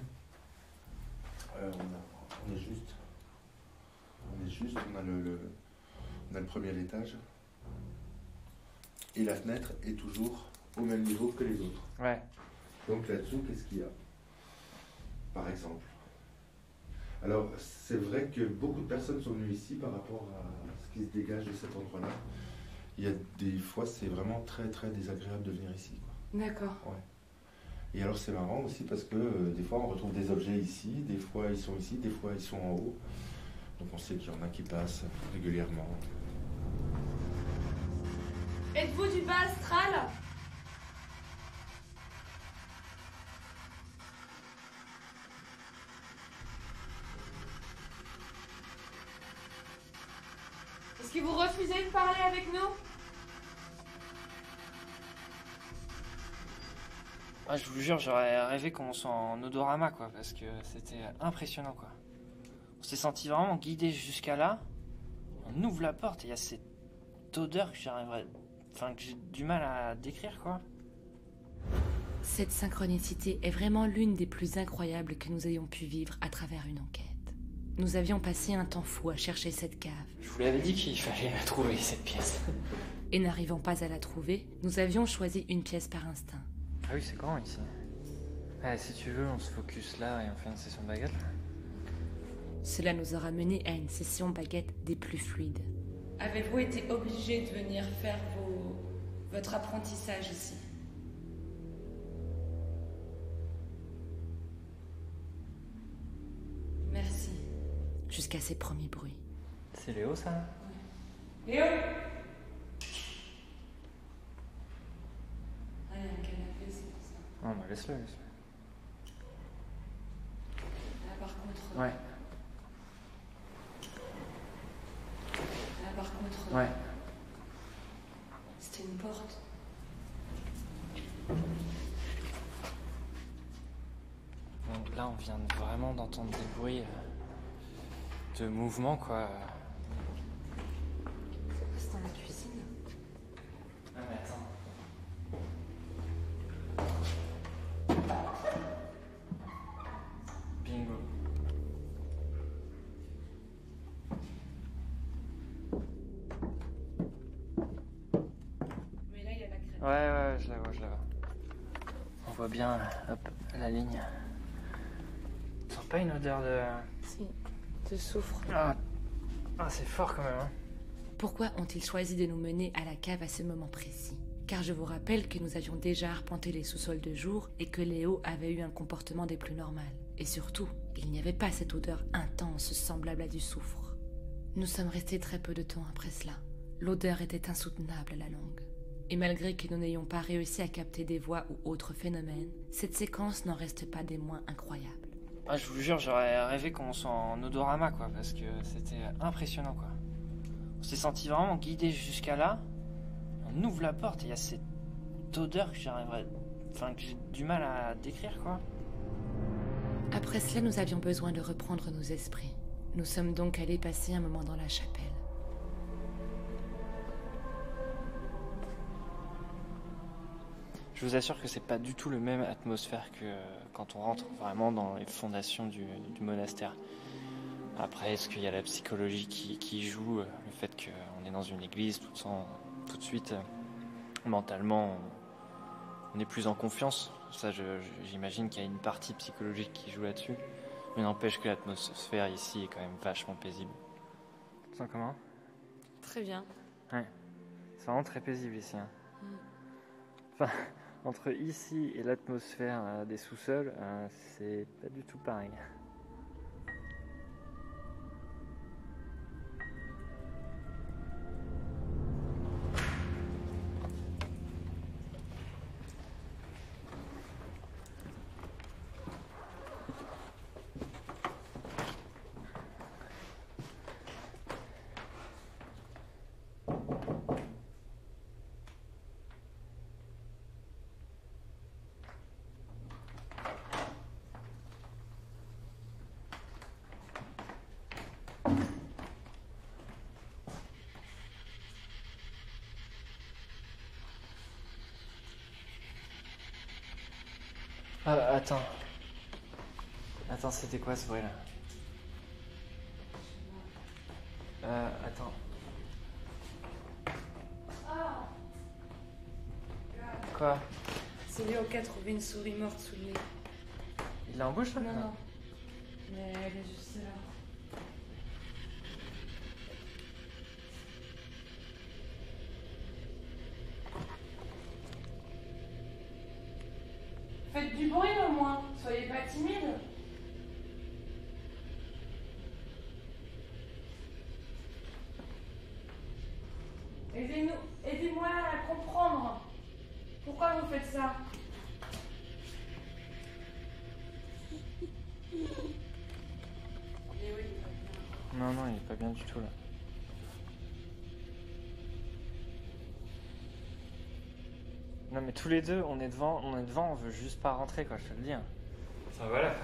Speaker 4: On est juste, on a le premier étage. Et la fenêtre est toujours au même niveau que les autres.
Speaker 1: Ouais.
Speaker 4: Donc là-dessous, qu'est-ce qu'il y a? Par exemple. Alors, c'est vrai que beaucoup de personnes sont venues ici par rapport à ce qui se dégage de cet endroit-là. Il y a des fois, c'est vraiment très très désagréable de venir ici, quoi.
Speaker 2: D'accord.
Speaker 4: Ouais. Et alors c'est marrant aussi parce que des fois on retrouve des objets ici, des fois ils sont ici, des fois ils sont en haut. Donc on sait qu'il y en a qui passent régulièrement.
Speaker 2: Êtes-vous du bas astral? Est-ce que vous refusez de parler avec nous?
Speaker 1: Ah, je vous jure, j'aurais rêvé qu'on soit en odorama, quoi, parce que c'était impressionnant, quoi. On s'est senti vraiment guidé jusqu'à là. On ouvre la porte et il y a cette odeur que que j'ai du mal à décrire, quoi.
Speaker 3: Cette synchronicité est vraiment l'une des plus incroyables que nous ayons pu vivre à travers une enquête. Nous avions passé un temps fou à chercher cette cave.
Speaker 1: Je vous l'avais dit qu'il fallait trouver cette pièce.
Speaker 3: Et n'arrivant pas à la trouver, nous avions choisi une pièce par instinct.
Speaker 1: Ah oui, c'est grand ici. Allez, si tu veux, on se focus là et on fait une session de baguette.
Speaker 3: Cela nous aura mené à une session baguette des plus fluides.
Speaker 2: Avez-vous été obligé de venir faire votre apprentissage ici? Merci.
Speaker 3: Jusqu'à ces premiers bruits.
Speaker 1: C'est Léo, ça?
Speaker 2: Léo! Ah, il y a un canapé, c'est pour ça.
Speaker 1: Non, bah laisse-le.
Speaker 2: Là, par contre...
Speaker 1: Ouais.
Speaker 2: Là, par contre...
Speaker 1: Ouais.
Speaker 2: C'était une porte.
Speaker 1: Donc là, on vient vraiment d'entendre des bruits de mouvement, quoi.
Speaker 2: C'est dans la cuisine.
Speaker 1: Ah, mais attends. Bingo.
Speaker 2: Mais là, il y a la crête.
Speaker 1: Ouais, je la vois. On voit bien, hop, la ligne. Tu sens pas une odeur de...
Speaker 2: Si, de soufre.
Speaker 1: Ah, c'est fort quand même, hein.
Speaker 3: Pourquoi ont-ils choisi de nous mener à la cave à ce moment précis? Car je vous rappelle que nous avions déjà arpenté les sous-sols de jour et que Léo avait eu un comportement des plus normaux. Et surtout, il n'y avait pas cette odeur intense semblable à du soufre. Nous sommes restés très peu de temps après cela. L'odeur était insoutenable à la longue. Et malgré que nous n'ayons pas réussi à capter des voix ou autres phénomènes, cette séquence n'en reste pas des moins incroyables.
Speaker 1: Ah, je vous jure, j'aurais rêvé qu'on soit en odorama, quoi, parce que c'était impressionnant, quoi. On s'est senti vraiment guidé jusqu'à là. On ouvre la porte et il y a cette odeur que que j'ai du mal à décrire, quoi.
Speaker 3: Après cela, nous avions besoin de reprendre nos esprits. Nous sommes donc allés passer un moment dans la chapelle.
Speaker 1: Je vous assure que c'est pas du tout le même atmosphère que quand on rentre vraiment dans les fondations du monastère. Après, est-ce qu'il y a la psychologie qui joue, le fait qu'on est dans une église, tout de suite, mentalement, on est plus en confiance. Ça, j'imagine qu'il y a une partie psychologique qui joue là-dessus. Mais n'empêche que l'atmosphère ici est quand même vachement paisible. Tu sens comment?
Speaker 2: Très bien.
Speaker 1: Ouais. C'est vraiment très paisible ici. Hein.
Speaker 2: Mm.
Speaker 1: Enfin, entre ici et l'atmosphère des sous-sols, c'est pas du tout pareil. Ah, attends. Attends, c'était quoi ce bruit là? Attends. Quoi?
Speaker 2: C'est Léo qui a trouvé une souris morte sous le lit.
Speaker 1: Il l'a en bouche là?
Speaker 2: Non, non. Mais elle est juste là. Faites du bruit au moins, soyez pas timide. Aidez-moi à comprendre. Pourquoi vous faites ça?
Speaker 1: Non, non, il est pas bien du tout là. Non mais tous les deux, on est devant, on veut juste pas rentrer quoi, je te le dis. Hein. Enfin voilà.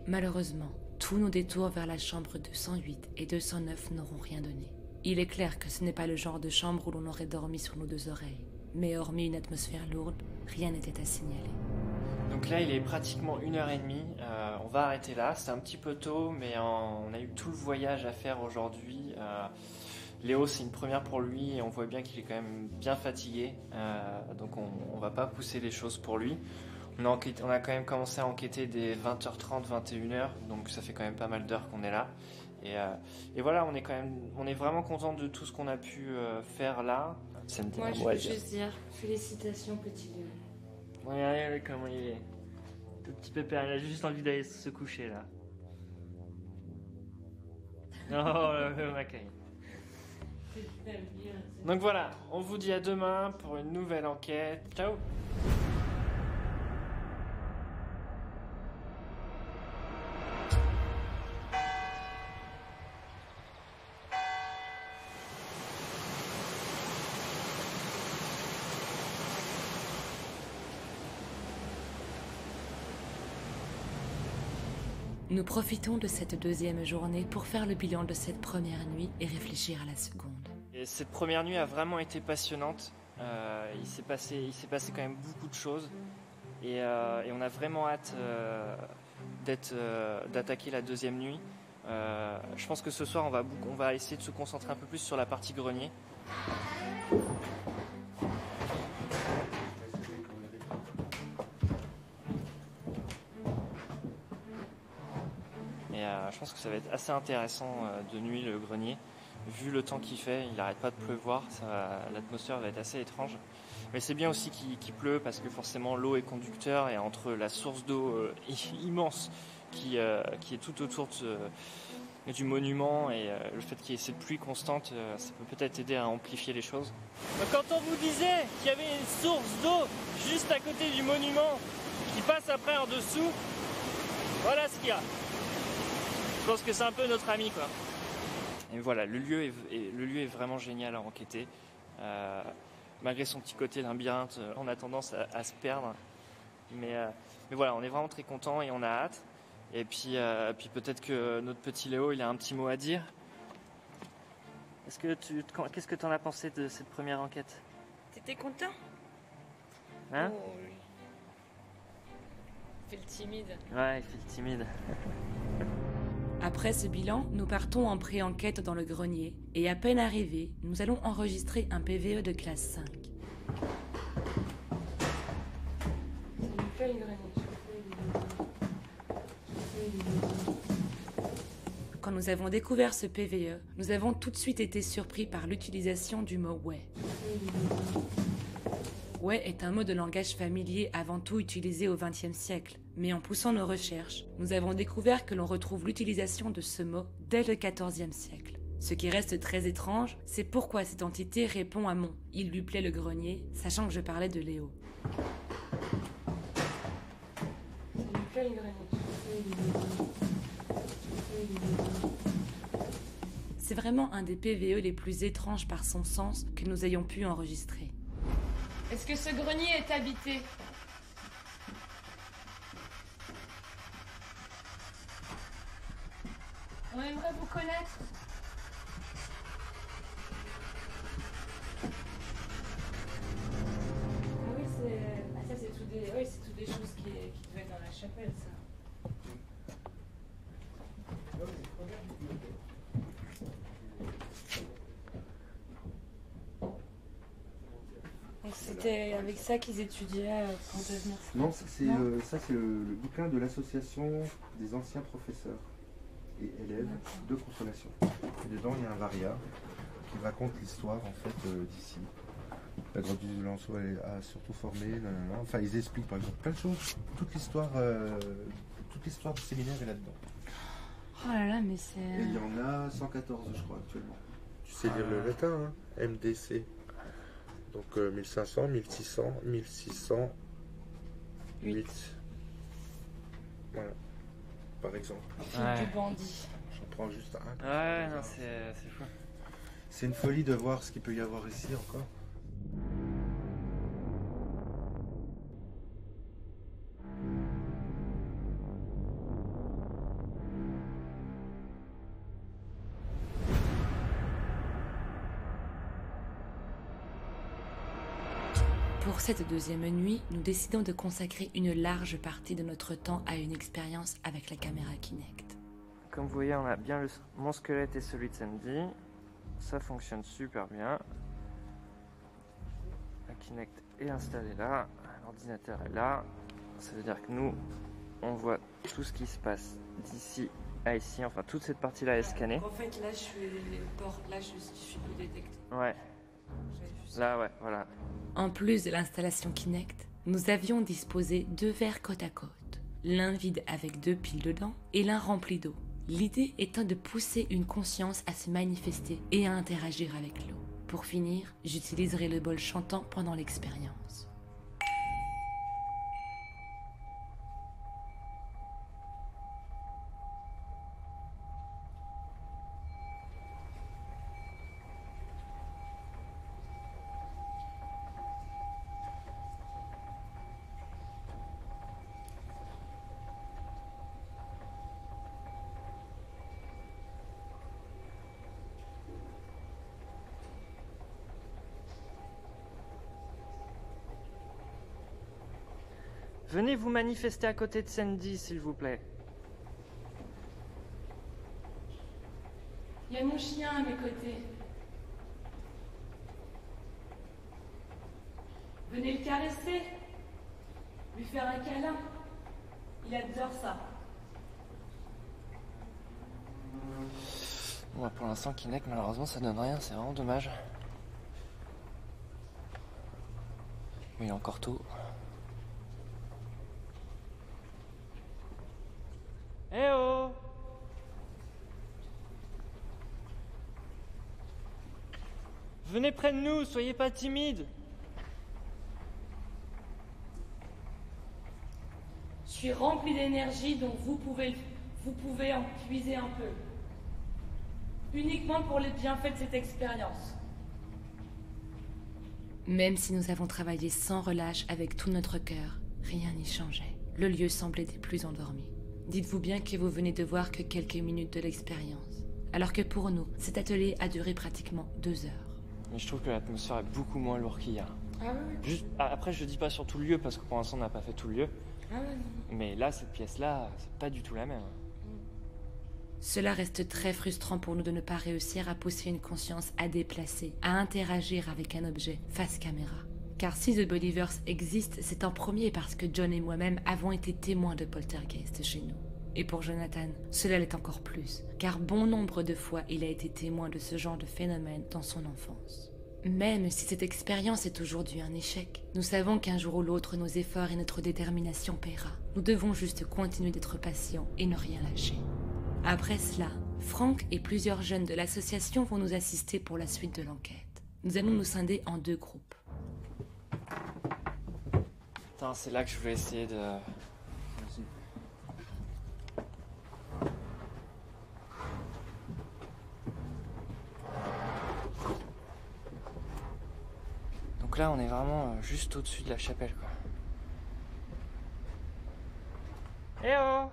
Speaker 3: Malheureusement, tous nos détours vers la chambre 208 et 209 n'auront rien donné. Il est clair que ce n'est pas le genre de chambre où l'on aurait dormi sur nos deux oreilles. Mais hormis une atmosphère lourde, rien n'était à signaler.
Speaker 1: Donc là, il est pratiquement 1h30. On va arrêter là. C'est un petit peu tôt, mais on a eu tout le voyage à faire aujourd'hui. Léo, c'est une première pour lui et on voit bien qu'il est quand même bien fatigué. Donc on va pas pousser les choses pour lui. On a quand même commencé à enquêter dès 20h30, 21h. Donc ça fait quand même pas mal d'heures qu'on est là. Et voilà, on est vraiment content de tout ce qu'on a pu faire là.
Speaker 2: Moi, je veux juste dire félicitations, petit Léo.
Speaker 1: Regardez comment il est. Le petit pépère, il a juste envie d'aller se coucher là. Oh, le macaille. Donc voilà, on vous dit à demain pour une nouvelle enquête. Ciao!
Speaker 3: Nous profitons de cette deuxième journée pour faire le bilan de cette première nuit et réfléchir à la seconde.
Speaker 1: Et cette première nuit a vraiment été passionnante. Il s'est passé quand même beaucoup de choses. Et on a vraiment hâte d'attaquer la deuxième nuit. Je pense que ce soir, on va essayer de se concentrer un peu plus sur la partie grenier. Et je pense que ça va être assez intéressant de nuit le grenier. Vu le temps qu'il fait, il n'arrête pas de pleuvoir, l'atmosphère va être assez étrange. Mais c'est bien aussi qu'il pleut parce que forcément l'eau est conducteur et entre la source d'eau immense qui est tout autour du monument et le fait qu'il y ait cette pluie constante, ça peut peut-être aider à amplifier les choses. Donc quand on vous disait qu'il y avait une source d'eau juste à côté du monument qui passe après en dessous, voilà ce qu'il y a. Je pense que c'est un peu notre ami quoi. Et voilà, le lieu est vraiment génial à enquêter. Malgré son petit côté labyrinthe, on a tendance à se perdre. Mais voilà, on est vraiment très content et on a hâte. Et puis peut-être que notre petit Léo, il a un petit mot à dire. Qu'est-ce que tu en as pensé de cette première enquête?
Speaker 2: T'étais content?
Speaker 1: Hein?
Speaker 2: Oh, oui. Il fait le timide.
Speaker 1: Ouais, il fait le timide.
Speaker 3: Après ce bilan, nous partons en pré-enquête dans le grenier et à peine arrivés, nous allons enregistrer un PVE de classe 5.
Speaker 2: Il fait le grenier.
Speaker 3: nous avons découvert ce PVE, nous avons tout de suite été surpris par l'utilisation du mot « ouais ». Ouais est un mot de langage familier avant tout utilisé au XXe siècle, mais en poussant nos recherches, nous avons découvert que l'on retrouve l'utilisation de ce mot dès le XIVe siècle. Ce qui reste très étrange, c'est pourquoi cette entité répond à mon « il lui plaît le grenier », sachant que je parlais de Léo.
Speaker 2: Ça lui plaît le grenier.
Speaker 3: C'est vraiment un des PVE les plus étranges par son sens que nous ayons pu enregistrer.
Speaker 2: Est-ce que ce grenier est habité? On aimerait vous connaître. Ah oui, ça c'est tout des choses qui devaient être dans la chapelle, ça. Donc c'était avec ça qu'ils étudiaient pour devenir...
Speaker 4: Non, ça c'est le bouquin de l'association des anciens professeurs et élèves de Consolation. Et dedans, il y a un varia qui raconte l'histoire en fait d'ici. La grotte du Lanceau a surtout formé, nanana. Enfin ils expliquent par exemple plein de choses. Toute l'histoire du séminaire est là-dedans.
Speaker 3: Oh là là, mais c'est...
Speaker 4: Et il y en a 114 je crois actuellement. Tu sais lire le latin, hein, MDC. Donc 1500, 1600, 1600, 8. Voilà, par exemple.
Speaker 2: Du bandit.
Speaker 4: J'en prends juste un.
Speaker 1: Ouais, non, c'est fou.
Speaker 4: C'est une folie de voir ce qu'il peut y avoir ici encore.
Speaker 3: Pour cette deuxième nuit, nous décidons de consacrer une large partie de notre temps à une expérience avec la caméra Kinect.
Speaker 1: Comme vous voyez, on a bien mon squelette et celui de Sandy. Ça fonctionne super bien. La Kinect est installée là, l'ordinateur est là. Ça veut dire que nous, on voit tout ce qui se passe d'ici à ici. Enfin, toute cette partie-là est scannée.
Speaker 2: En fait, là, je suis le détecteur.
Speaker 1: Ouais. Là, ouais, voilà.
Speaker 3: En plus de l'installation Kinect, nous avions disposé 2 verres côte à côte, l'un vide avec 2 piles dedans et l'un rempli d'eau. L'idée étant de pousser une conscience à se manifester et à interagir avec l'eau. Pour finir, j'utiliserai le bol chantant pendant l'expérience.
Speaker 1: Venez vous manifester à côté de Sandy, s'il vous plaît.
Speaker 2: Il y a mon chien à mes côtés. Venez le caresser. Lui faire un câlin. Il adore ça.
Speaker 1: Bon, pour l'instant, Kinect, malheureusement, ça donne rien. C'est vraiment dommage. Mais il est encore tôt. Eh oh! Venez près de nous, soyez pas timides.
Speaker 2: Je suis rempli d'énergie, donc vous pouvez en puiser un peu. Uniquement pour les bienfaits de cette expérience.
Speaker 3: Même si nous avons travaillé sans relâche avec tout notre cœur, rien n'y changeait. Le lieu semblait des plus endormis. Dites-vous bien que vous venez de voir que quelques minutes de l'expérience. Alors que pour nous, cet atelier a duré pratiquement 2 heures.
Speaker 1: Mais je trouve que l'atmosphère est beaucoup moins lourde qu'hier.
Speaker 2: Ah oui.
Speaker 1: Juste, après, je dis pas sur tout le lieu parce que pour l'instant, on n'a pas fait tout le lieu.
Speaker 2: Ah ouais, non.
Speaker 1: Mais là, cette pièce-là, c'est pas du tout la même.
Speaker 3: Cela reste très frustrant pour nous de ne pas réussir à pousser une conscience à déplacer, à interagir avec un objet face caméra. Car si The Believers existe, c'est en premier parce que John et moi-même avons été témoins de poltergeist chez nous. Et pour Jonathan, cela l'est encore plus, car bon nombre de fois il a été témoin de ce genre de phénomène dans son enfance. Même si cette expérience est aujourd'hui un échec, nous savons qu'un jour ou l'autre nos efforts et notre détermination paiera. Nous devons juste continuer d'être patients et ne rien lâcher. Après cela, Franck et plusieurs jeunes de l'association vont nous assister pour la suite de l'enquête. Nous allons nous scinder en 2 groupes.
Speaker 1: Putain, c'est là que je voulais essayer de... Donc là, on est vraiment juste au-dessus de la chapelle, quoi. Eh oh!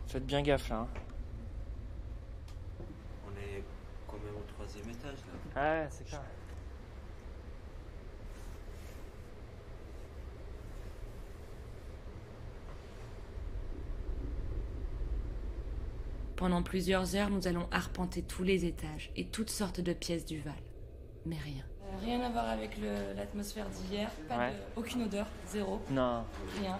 Speaker 1: Faites bien gaffe, là. Hein.
Speaker 5: On est quand même au 3e étage, là.
Speaker 1: Ah ouais, c'est clair.
Speaker 3: Pendant plusieurs heures, nous allons arpenter tous les étages et toutes sortes de pièces du Val. Mais rien.
Speaker 2: Rien à voir avec l'atmosphère d'hier,
Speaker 1: Ouais.
Speaker 2: aucune odeur, zéro,
Speaker 1: Non.
Speaker 2: rien.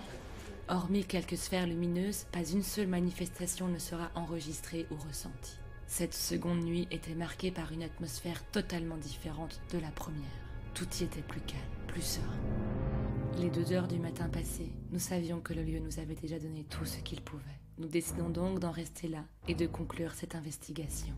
Speaker 3: Hormis quelques sphères lumineuses, pas une seule manifestation ne sera enregistrée ou ressentie. Cette seconde nuit était marquée par une atmosphère totalement différente de la première. Tout y était plus calme, plus serein. Les 2 heures du matin passées, nous savions que le lieu nous avait déjà donné tout ce qu'il pouvait. Nous décidons donc d'en rester là et de conclure cette investigation.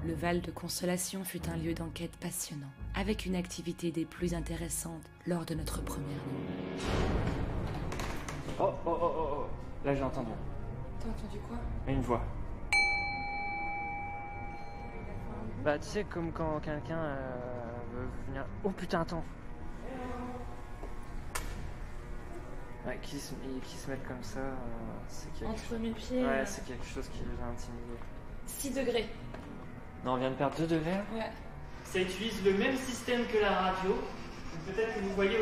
Speaker 3: Le Val de Consolation fut un lieu d'enquête passionnant, avec une activité des plus intéressantes lors de notre première nuit.
Speaker 1: Oh, oh, oh, oh, oh. Là, j'ai entendu.
Speaker 2: T'as entendu quoi?
Speaker 1: Une voix. Bah, tu sais, comme quand quelqu'un veut venir... Oh putain, attends. Ouais, qui se mettent comme ça, c'est quelque...
Speaker 2: Entre mes pieds,
Speaker 1: Ouais, c'est quelque chose qui les a intimidés.
Speaker 2: 6 degrés.
Speaker 1: Non, on vient de perdre 2 degrés.
Speaker 2: Ouais.
Speaker 1: Ça utilise le même système que la radio. Donc peut-être que vous voyez...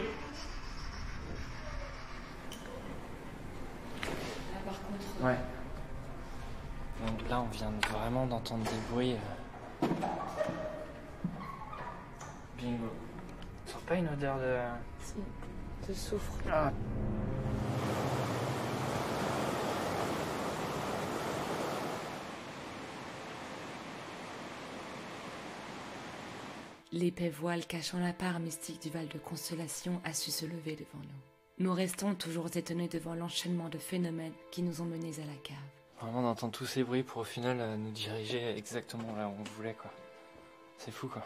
Speaker 2: Là par contre...
Speaker 1: Ouais. Donc là, on vient vraiment d'entendre des bruits. Bingo. Ça sent pas une odeur de...
Speaker 2: Si, de soufre.
Speaker 1: Ah.
Speaker 3: L'épais voile cachant la part mystique du Val de Consolation a su se lever devant nous. Nous restons toujours étonnés devant l'enchaînement de phénomènes qui nous ont menés à la cave.
Speaker 1: Vraiment d'entendre tous ces bruits pour au final nous diriger exactement là où on voulait, quoi. C'est fou, quoi.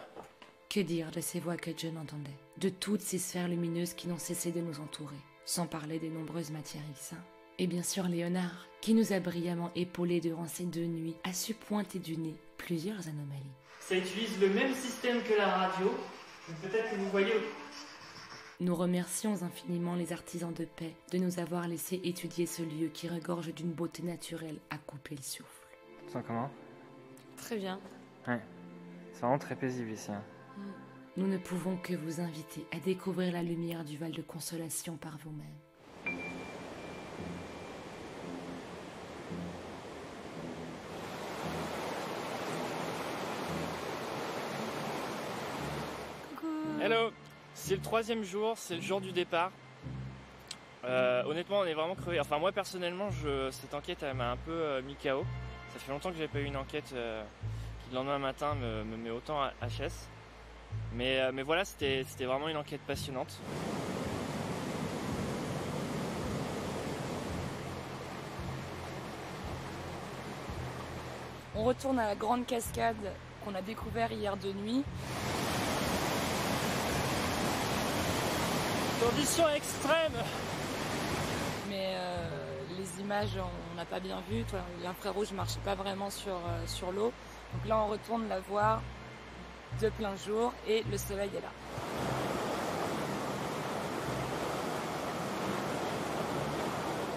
Speaker 3: Que dire de ces voix que John entendait, de toutes ces sphères lumineuses qui n'ont cessé de nous entourer, sans parler des nombreuses matières X. Et bien sûr Léonard, qui nous a brillamment épaulés durant ces 2 nuits, a su pointer du nez plusieurs anomalies.
Speaker 1: Ça utilise le même système que la radio. Donc peut-être que vous voyez...
Speaker 3: Nous remercions infiniment les artisans de paix de nous avoir laissé étudier ce lieu qui regorge d'une beauté naturelle à couper le souffle.
Speaker 1: Tu sens comment?
Speaker 2: Très bien.
Speaker 1: Ouais. C'est vraiment très paisible ici. Hein.
Speaker 3: Nous ne pouvons que vous inviter à découvrir la lumière du Val de Consolation par vous-même.
Speaker 1: Hello. C'est le 3e jour, c'est le jour du départ. Honnêtement, on est vraiment crevés. Enfin, moi personnellement, cette enquête elle m'a un peu mis KO. Ça fait longtemps que j'avais pas eu une enquête qui le lendemain matin me met autant à HS. Mais voilà, c'était vraiment une enquête passionnante.
Speaker 2: On retourne à la grande cascade qu'on a découvert hier de nuit.
Speaker 1: Conditions extrêmes.
Speaker 2: Mais les images, on n'a pas bien vu. L'infrarouge ne marchait pas vraiment sur l'eau. Donc là, on retourne la voir de plein jour et le soleil est là.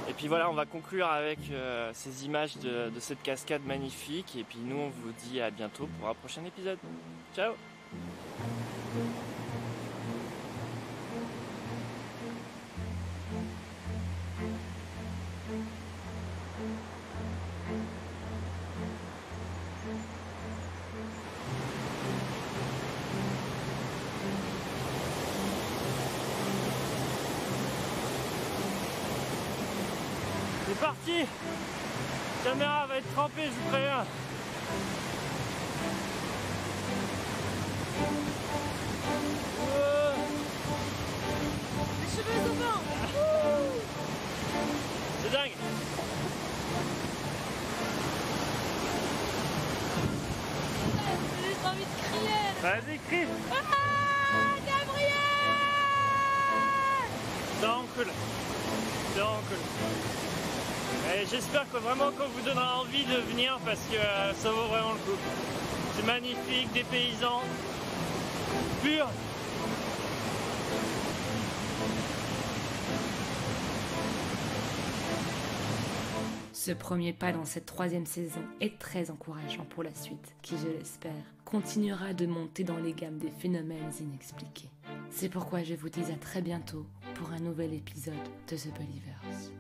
Speaker 1: Et puis voilà, on va conclure avec ces images de cette cascade magnifique. Et puis nous, on vous dit à bientôt pour un prochain épisode. Ciao. C'est parti. La caméra va être trempée, je vous préviens.
Speaker 2: Les cheveux au vent.
Speaker 1: C'est dingue.
Speaker 2: J'ai juste envie de crier.
Speaker 1: Vas-y, crie.
Speaker 2: Ah, Gabriel!
Speaker 1: C'est vraiment cool. C'est vraiment cool. Et j'espère que vraiment qu'on vous donnera envie de venir parce que ça vaut vraiment le coup. C'est magnifique, des paysans purs.
Speaker 3: Ce premier pas dans cette 3e saison est très encourageant pour la suite, qui, je l'espère, continuera de monter dans les gammes des phénomènes inexpliqués. C'est pourquoi je vous dis à très bientôt pour un nouvel épisode de The Believers.